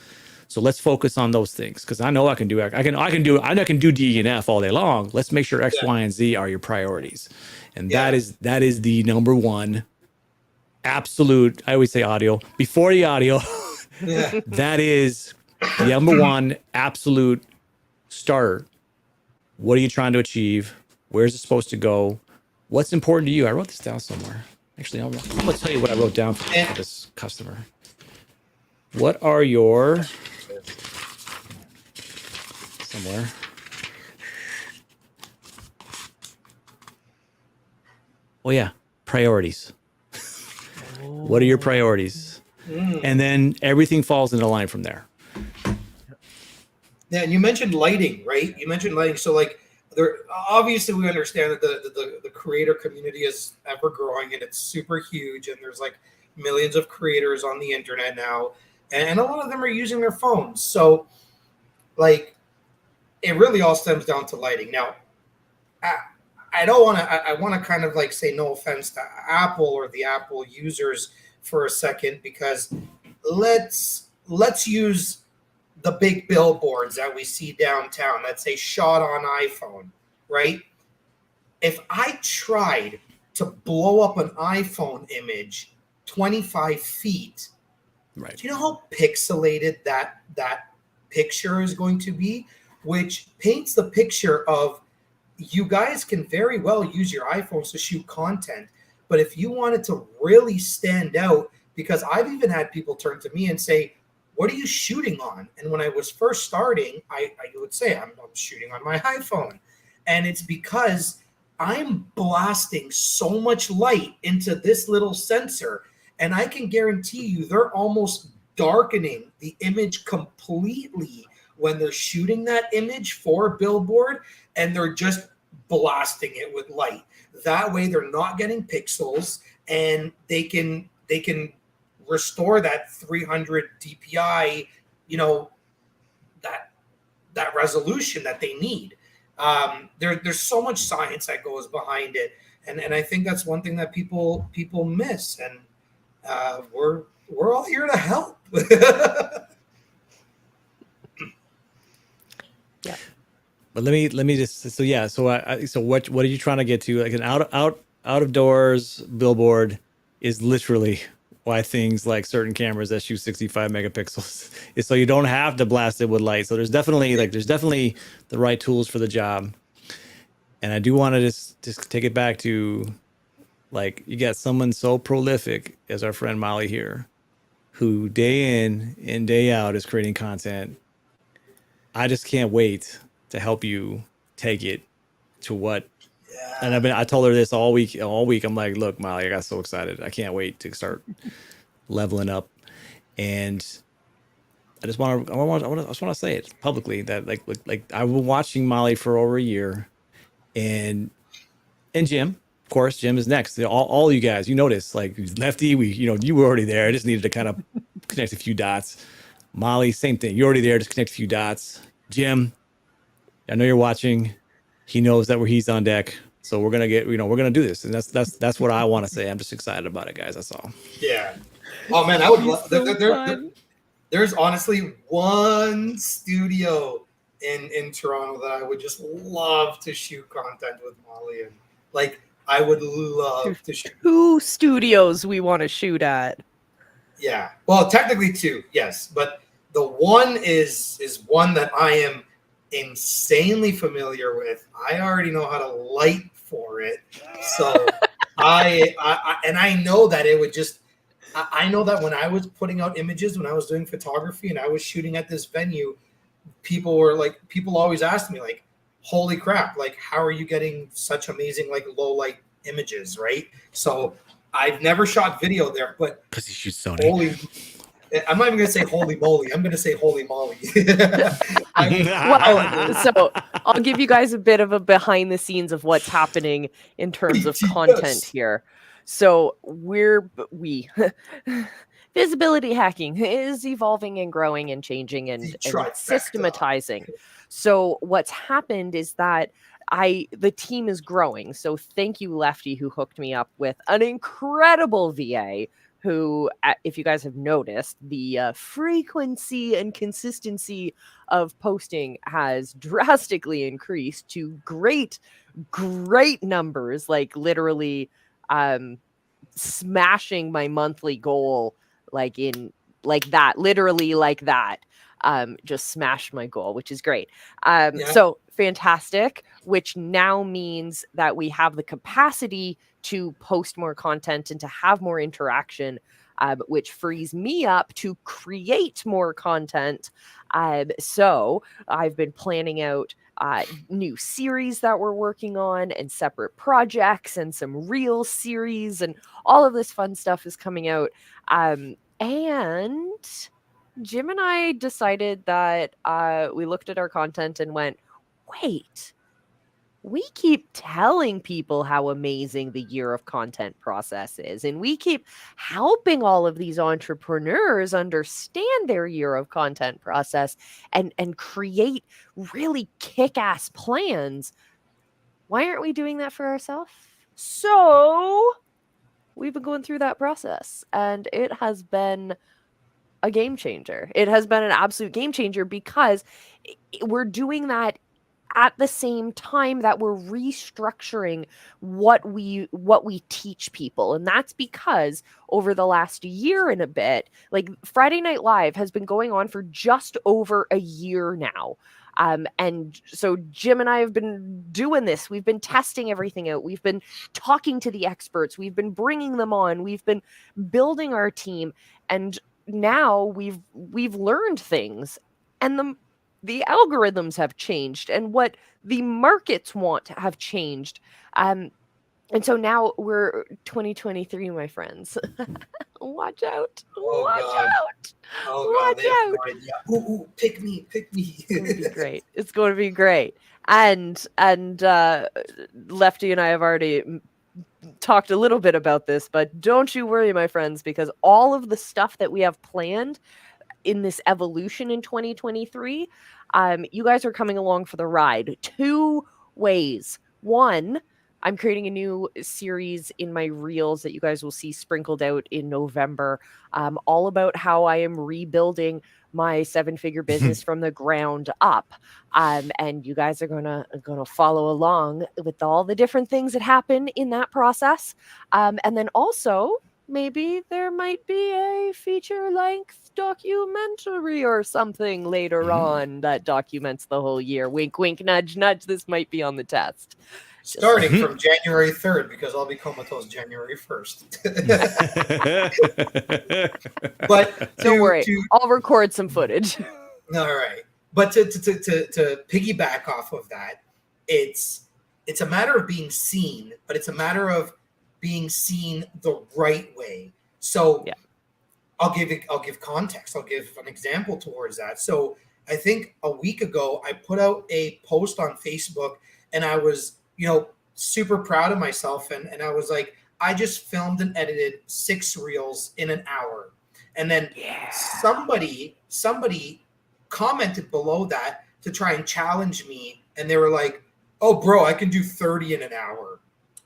So let's focus on those things, because I know I can do I can do D and F all day long. Let's make sure X, Y, and Z are your priorities, and that is the number one absolute. I always say audio before the audio. That is the number one absolute starter. What are you trying to achieve? Where's it supposed to go? What's important to you? I wrote this down somewhere. Actually, I'm going to tell you what I wrote down for this customer. What are your... Somewhere. Oh, yeah. Priorities. What are your priorities? And then everything falls into line from there. Yeah, and you mentioned lighting, right? So, like, obviously we understand that the creator community is ever growing and it's super huge, and there's like millions of creators on the internet now, and a lot of them are using their phones. So, like, it really all stems down to lighting. Now, I don't want to. I want to kind of like say no offense to Apple or the Apple users for a second, because let's use the big billboards that we see downtown that say "shot on iPhone," right? If I tried to blow up an iPhone image 25 feet, Right. do you know how pixelated that picture is going to be? Which paints the picture of, you guys can very well use your iPhones to shoot content, but if you wanted to really stand out, because I've even had people turn to me and say, what are you shooting on? And when I was first starting, I would say, I'm shooting on my iPhone. And it's because I'm blasting so much light into this little sensor, and I can guarantee you they're almost darkening the image completely when they're shooting that image for a billboard, and they're just blasting it with light. That way they're not getting pixels, and they can restore that 300 DPI, that resolution that they need. There's so much science that goes behind it, and I think that's one thing that people miss, and we're all here to help. Yeah. But let me just so what are you trying to get to? Like an out of doors billboard is literally why things like certain cameras that shoot 65 megapixels is so you don't have to blast it with light. So there's definitely the right tools for the job. And I do want to just take it back to, like, you got someone so prolific as our friend Molly here, who day in and day out is creating content. I just can't wait to help you take it to what. And I told her this all week. I'm like, look, Molly, I got so excited. I can't wait to start leveling up. And I just want to say it publicly that like I've been watching Molly for over a year, and Jim, of course, Jim is next. All you guys, you notice, like Lefty, you were already there. I just needed to kind of connect a few dots. Molly, same thing. You're already there. Just connect a few dots. Jim, I know you're watching. He knows that he's on deck. So we're gonna we're gonna do this, and that's what I want to say. I'm just excited about it, guys. That's all. Yeah. Oh man, I would love. So There's honestly one studio in Toronto that I would just love to shoot content with Molly in. Like, I would love to shoot. 2 studios we want to shoot at. Yeah. Well, technically 2, yes, but the one is one that I am insanely familiar with. I already know how to light for it, so I know that it would just. I know that when I was putting out images, when I was doing photography and I was shooting at this venue, people always asked me, like, holy crap, like, how are you getting such amazing, like, low light images, right? So I've never shot video there, but because he shoots Sony. I'm not even going to say holy moly. I'm going to say holy moly. Well, so I'll give you guys a bit of a behind the scenes of what's happening in terms of content here. So visibility hacking is evolving and growing and changing and systematizing. So what's happened is that the team is growing. So thank you, Lefty, who hooked me up with an incredible VA who, if you guys have noticed, the frequency and consistency of posting has drastically increased to great numbers, like literally smashing my monthly goal, literally like that. Just smashed my goal, which is great. So fantastic, which now means that we have the capacity to post more content and to have more interaction, which frees me up to create more content. So I've been planning out new series that we're working on and separate projects and some real series, and all of this fun stuff is coming out. And Jim and I decided that we looked at our content and went, wait, we keep telling people how amazing the year of content process is. And we keep helping all of these entrepreneurs understand their year of content process and create really kick-ass plans. Why aren't we doing that for ourselves? So we've been going through that process, and it has been a game changer. It has been an absolute game changer because we're doing that at the same time that we're restructuring what we teach people. And that's because over the last year and a bit, like Friday Night Live has been going on for just over a year now. And so Jim and I have been doing this. We've been testing everything out. We've been talking to the experts. We've been bringing them on. We've been building our team. And now we've learned things, and the algorithms have changed, and what the markets want have changed. And so now we're 2023, my friends. Watch out. Watch out. Watch out. Ooh, pick me. It's going to be great. It's going to be great. And Lefty and I have already talked a little bit about this, but don't you worry, my friends, because all of the stuff that we have planned in this evolution in 2023, you guys are coming along for the ride 2 ways. One, I'm creating a new series in my reels that you guys will see sprinkled out in November, all about how I am rebuilding my 7-figure business from the ground up. And you guys are gonna follow along with all the different things that happen in that process. And then also, maybe there might be a feature-length documentary or something later on that documents the whole year. Wink, wink, nudge, nudge. This might be on the test. Starting from January 3rd, because I'll be comatose January 1st. But don't worry, I'll record some footage. All right. But to piggyback off of that, it's a matter of being seen, but it's a matter of being seen the right way. So yeah. I'll give context. I'll give an example towards that. So I think a week ago, I put out a post on Facebook, and I was, super proud of myself. And I was like, I just filmed and edited 6 reels in an hour. And then somebody commented below that to try and challenge me. And they were like, oh, bro, I can do 30 in an hour.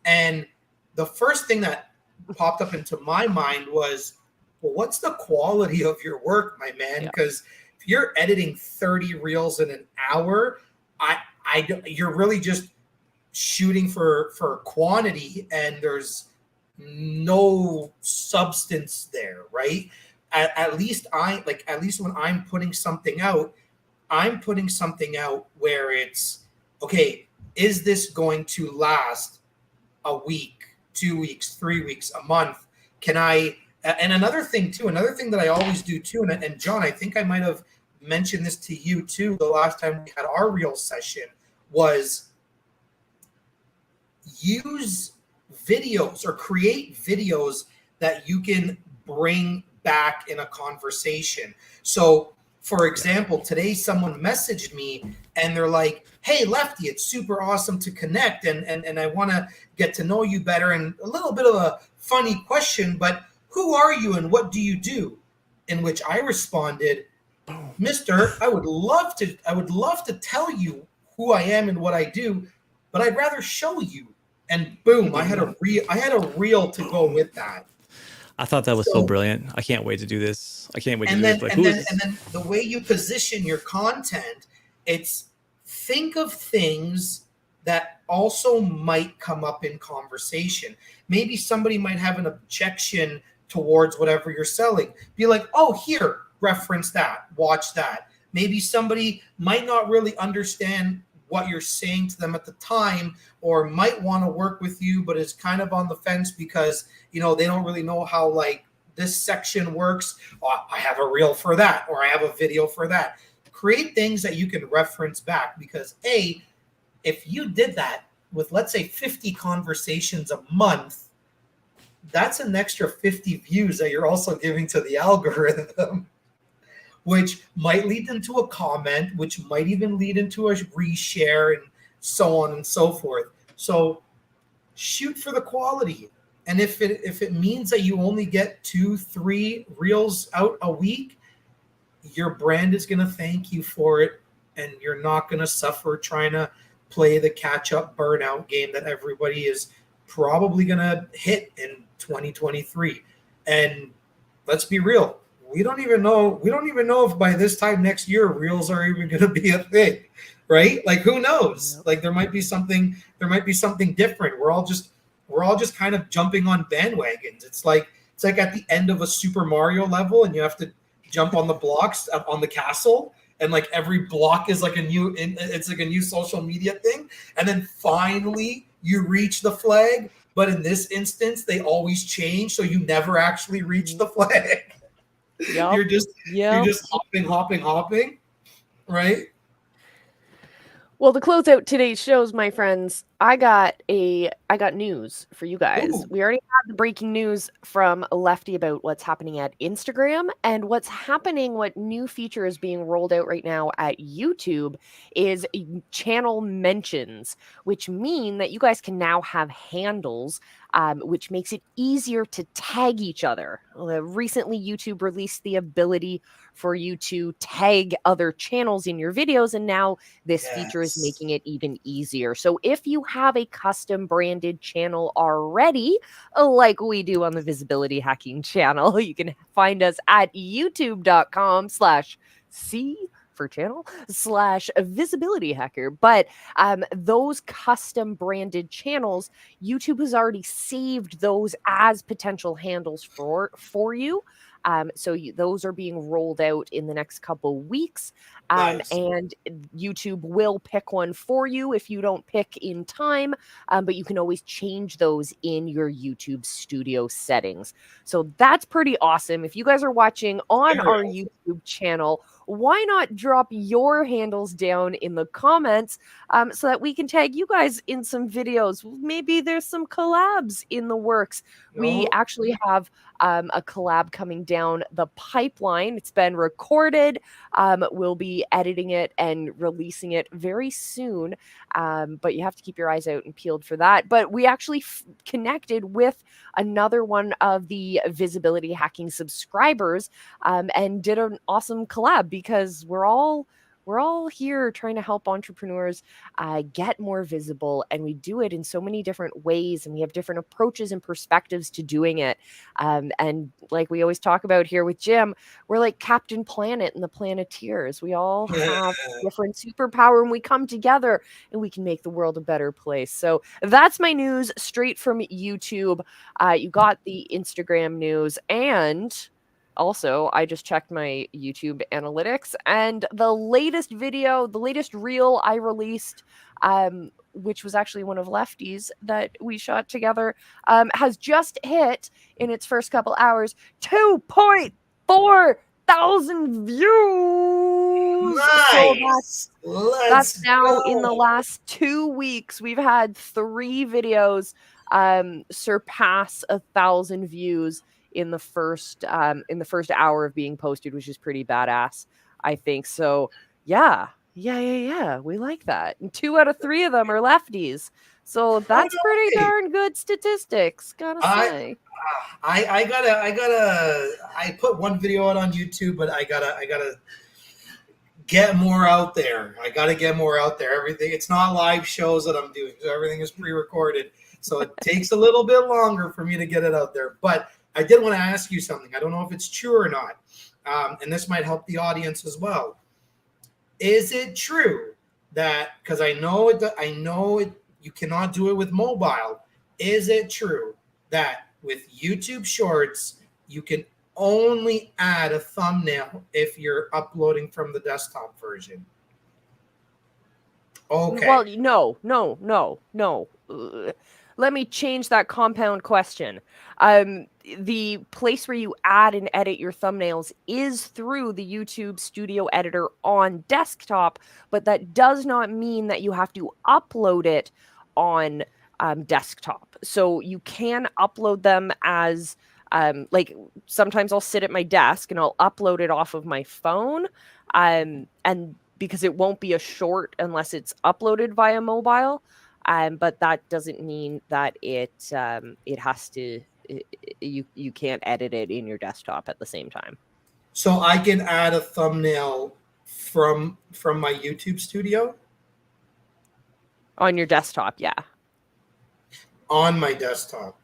And the first thing that popped up into my mind was, well, what's the quality of your work, my man? Because if you're editing 30 reels in an hour, you're really just shooting for quantity, and there's no substance there, right? At least when I'm putting something out where it's, okay, is this going to last a week, 2 weeks, 3 weeks, a month? Can I, and another thing that I always do too, and John, I think I might have mentioned this to you too the last time we had our reel session, was use videos or create videos that you can bring back in a conversation. So for example, today someone messaged me and they're like, hey, Lefty, it's super awesome to connect, and I want to get to know you better, and a little bit of a funny question, but who are you and what do you do? In which I responded, Mister, I would love to tell you who I am and what I do, but I'd rather show you. And boom, I had a reel to go with that. I thought that was so brilliant. I can't wait to do this. I can't wait to do this. Like, and then the way you position your content, it's think of things that also might come up in conversation. Maybe somebody might have an objection towards whatever you're selling. Be like, oh, here, reference that, watch that. Maybe somebody might not really understand what you're saying to them at the time, or might want to work with you, but is kind of on the fence because, they don't really know how like this section works. Oh, I have a reel for that, or I have a video for that. Create things that you can reference back, because if you did that with, let's say, 50 conversations a month, that's an extra 50 views that you're also giving to the algorithm, which might lead into a comment, which might even lead into a reshare, and so on and so forth. So shoot for the quality. And if it means that you only get 2-3 reels out a week, your brand is going to thank you for it, and you're not going to suffer trying to play the catch-up burnout game that everybody is probably going to hit in 2023. And let's be real, we don't even know if by this time next year reels are even going to be a thing, right? Like, who knows? Yep. Like, there might be something different. We're all just kind of jumping on bandwagons. It's like at the end of a Super Mario level and you have to jump on the blocks on the castle, and like every block is like it's like a new social media thing, and then finally you reach the flag, but in this instance they always change, so you never actually reach the flag. Yep. You're just hopping, right? Well, to close out today's shows, my friends, I got news for you guys. Ooh. We already have the breaking news from Lefty about what's happening at Instagram, and what new feature is being rolled out right now at YouTube is channel mentions, which mean that you guys can now have handles, which makes it easier to tag each other. Recently, YouTube released the ability for you to tag other channels in your videos, and now this feature is making it even easier. So if you have a custom branded channel already, like we do on the Visibility Hacking channel, you can find us at youtube.com/C for channel /visibility hacker. But those custom branded channels, YouTube has already saved those as potential handles for you. So those are being rolled out in the next couple weeks. Nice. And YouTube will pick one for you if you don't pick in time, but you can always change those in your YouTube studio settings. So that's pretty awesome. If you guys are watching on our YouTube channel, why not drop your handles down in the comments so that we can tag you guys in some videos? Maybe there's some collabs in the works. We actually have a collab coming down the pipeline. It's been recorded. We'll be editing it and releasing it very soon. But you have to keep your eyes out and peeled for that. But we actually connected with another one of the Visibility Hacking subscribers and did an awesome collab, because we're all here trying to help entrepreneurs get more visible, and we do it in so many different ways, and we have different approaches and perspectives to doing it. And like we always talk about here with Jim, we're like Captain Planet and the Planeteers. We all have different superpower, and we come together and we can make the world a better place. So that's my news straight from YouTube. You got the Instagram news, and also, I just checked my YouTube analytics, and the latest reel I released, which was actually one of Lefty's that we shot together, has just hit in its first couple hours 2.4 thousand views. Nice. So that's now in the last 2 weeks. We've had 3 videos surpass 1,000 views in the first hour of being posted, which is pretty badass, I think. So yeah, we like that. And 2 out of 3 of them are lefties, so that's pretty darn good statistics, gotta say. I put one video out on YouTube, but I gotta get more out there. Everything, it's not live shows that I'm doing, so everything is pre-recorded, so it takes a little bit longer for me to get it out there. But I did want to ask you something. I don't know if it's true or not, and this might help the audience as well. Is it true that, because I know it, you cannot do it with mobile. Is it true that with YouTube Shorts you can only add a thumbnail if you're uploading from the desktop version? Okay. Well, no. Let me change that compound question. The place where you add and edit your thumbnails is through the YouTube Studio Editor on desktop, but that does not mean that you have to upload it on desktop. So you can upload them as like, sometimes I'll sit at my desk and I'll upload it off of my phone, and because it won't be a short unless it's uploaded via mobile. But that doesn't mean that it has to. You can't edit it in your desktop at the same time. So I can add a thumbnail from my YouTube Studio? On your desktop, yeah. On my desktop.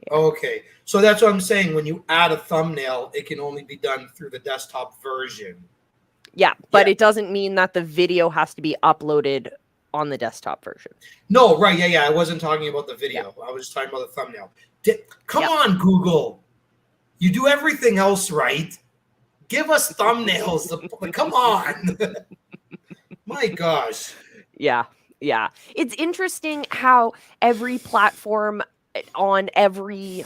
Yeah. Okay. So that's what I'm saying. When you add a thumbnail, it can only be done through the desktop version. Yeah, but it doesn't mean that the video has to be uploaded on the desktop version. No, right. Yeah. I wasn't talking about the video. I was just talking about the thumbnail. Come on, Google. You do everything else right. Give us thumbnails. Come on. My gosh. Yeah. It's interesting how every platform on every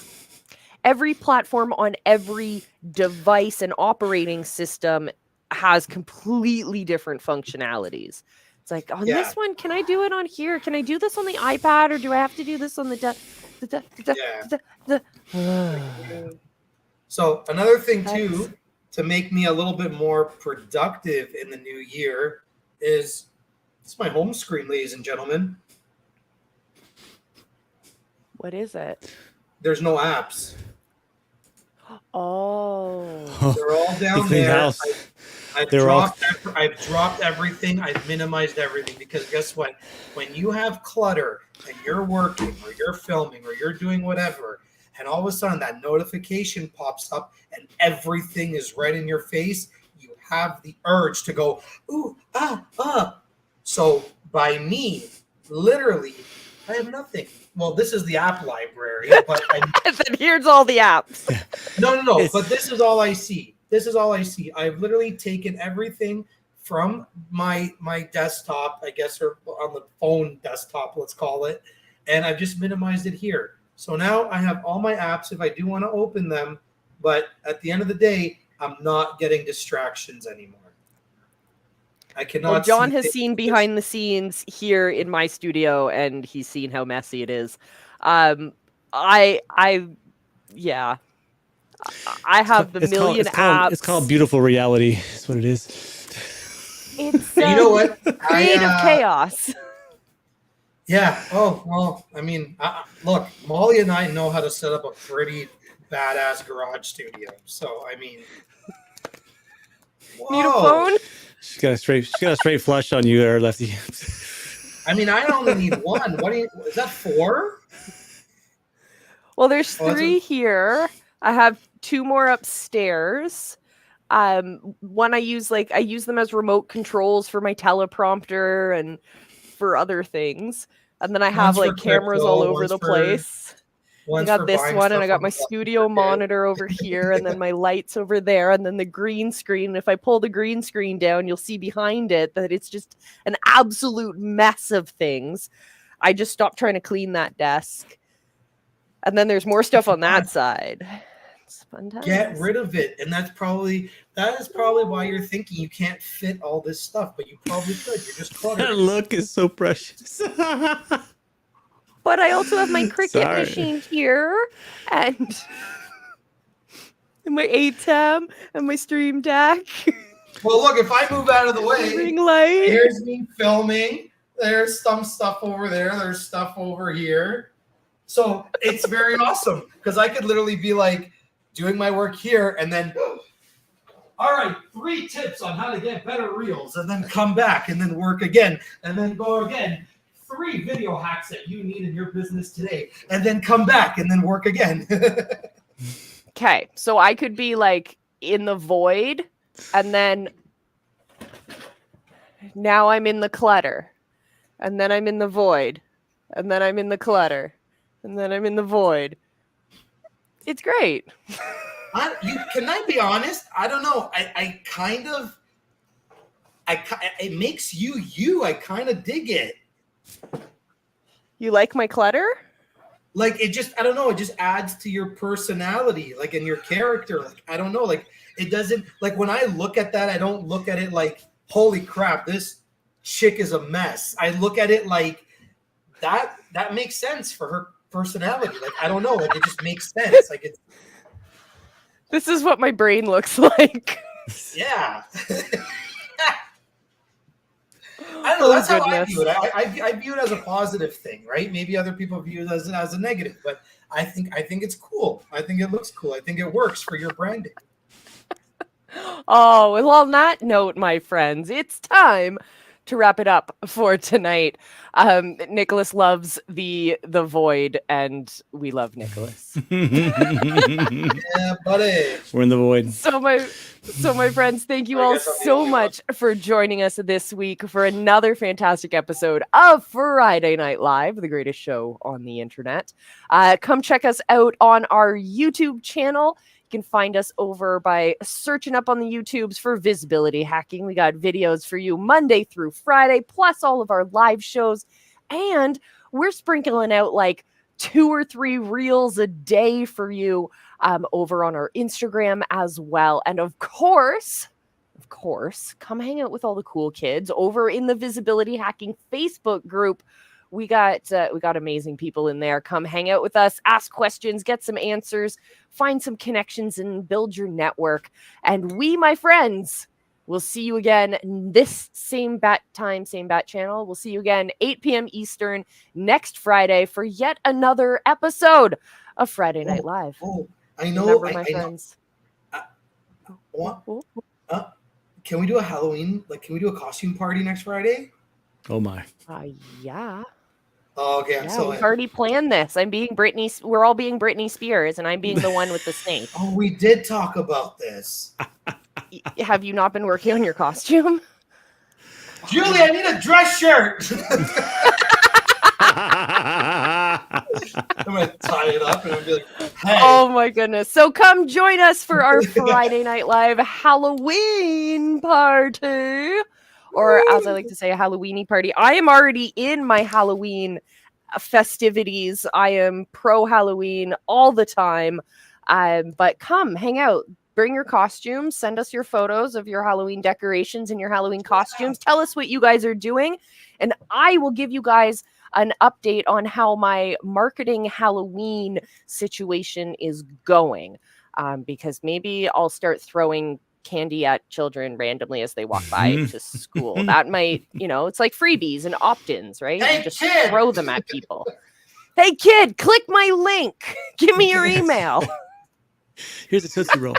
platform on every device and operating system has completely different functionalities. It's like, on this one, can I do it on here? Can I do this on the iPad, or do I have to do this on the So another thing too, to make me a little bit more productive in the new year, is it's my home screen, ladies and gentlemen. What is it? There's no apps. Oh. They're all down there. I've dropped everything. I've minimized everything, because guess what? When you have clutter and you're working or you're filming or you're doing whatever, and all of a sudden that notification pops up and everything is right in your face, you have the urge to go, ooh, So by me, literally, I have nothing. Well, this is the app library, but then here's all the apps. No. But this is all I see. I've literally taken everything from my desktop, I guess, or on the phone desktop, let's call it, and I've just minimized it here. So now I have all my apps if I do want to open them, but at the end of the day, I'm not getting distractions anymore. I cannot. Well, John has seen behind the scenes here in my studio, and he's seen how messy it is. I have the million apps. It's called beautiful reality. That's what it is. It's you know what? Creative chaos. Yeah. Oh, well, I mean, look, Molly and I know how to set up a pretty badass garage studio. So, I mean, need a phone? She's got a straight flush on you there, Lefty. I mean, I only need one. Is that 4? Well, there's 3 here. I have 2 more upstairs. One I use them as remote controls for my teleprompter and for other things. And then I have like cameras all over the place. I got this one, and I got my studio monitor over here, and then my lights over there, and then the green screen. If I pull the green screen down, you'll see behind it that it's just an absolute mess of things. I just stopped trying to clean that desk. And then there's more stuff on that side. It's fun times. Get rid of it. And that is probably why you're thinking you can't fit all this stuff, but you probably could. You're just cluttered. That look is so precious. But I also have my Cricut machine here, and my ATEM, and my Stream Deck. Well, look, if I move out of the way, ring light. Here's me filming. There's some stuff over there. There's stuff over here. So it's very awesome, because I could literally be like doing my work here and then, all right, 3 tips on how to get better reels, and then come back and then work again and then go again. 3 video hacks that you need in your business today, and then come back and then work again. Okay, so I could be like in the void, and then now I'm in the clutter, and then I'm in the void, and then I'm in the clutter, and then I'm in the void. It's great. Can I be honest? I don't know. It makes you. I kind of dig it. You like my clutter? Like, it just, I don't know, it just adds to your personality, like, and your character. Like, I don't know, like, it doesn't, like, when I look at that, I don't look at it like, holy crap, this chick is a mess. I look at it like, that makes sense for her personality. Like, I don't know, like, it just makes sense. Like, it's. This is what my brain looks like. Yeah. I don't know. That's how I view it. I view it as a positive thing, right? Maybe other people view it as a negative, but I think it's cool. I think it looks cool. I think it works for your branding. Oh, well, on that note, my friends, it's time to wrap it up for tonight. Nicholas loves the void, and we love Nicholas. Yeah, buddy. We're in the void. So my friends, thank you all so much for joining us this week for another fantastic episode of Friday Night Live, the greatest show on the internet. Come check us out on our YouTube channel. You can find us over by searching up on the YouTubes for Visibility Hacking. We got videos for you Monday through Friday, plus all of our live shows. And we're sprinkling out like 2 or 3 reels a day for you over on our Instagram as well. And of course, come hang out with all the cool kids over in the Visibility Hacking Facebook group. We got amazing people in there. Come hang out with us, ask questions, get some answers, find some connections, and build your network. And we, my friends, will see you again this same bat time, same bat channel. We'll see you again 8 p.m. Eastern next Friday for yet another episode of Friday Night Live. I know. Remember, my friends. What? Can we do a Halloween? Can we do a costume party next Friday? Oh my. Yeah. Oh, okay, I'm so we've already planned this. I'm being Britney. We're all being Britney Spears, and I'm being the one with the snake. Oh, we did talk about this. Have you not been working on your costume? Julie, I need a dress shirt. I'm going to tie it up and I'll be like, hey. Oh my goodness. So come join us for our Friday Night Live Halloween party. Or as I like to say, a Halloweeny party. I am already in my Halloween festivities. I am pro Halloween all the time. But come hang out. Bring your costumes. Send us your photos of your Halloween decorations and your Halloween costumes. Tell us what you guys are doing. And I will give you guys an update on how my marketing Halloween situation is going. Because maybe I'll start throwing candy at children randomly as they walk by to school. That might, it's like freebies and opt-ins, right? Hey, you just kid. throw them at people. Hey kid, click my link. Give me your email. Here's a Tootsie Roll.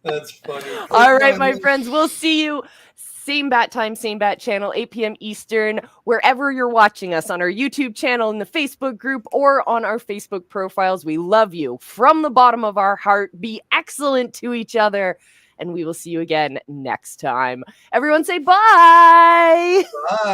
That's funny. All right, my friends, we'll see you same bat time, same bat channel, 8 p.m. Eastern, wherever you're watching us on our YouTube channel, in the Facebook group, or on our Facebook profiles. We love you from the bottom of our heart. Be excellent to each other, and we will see you again next time. Everyone say bye. Bye.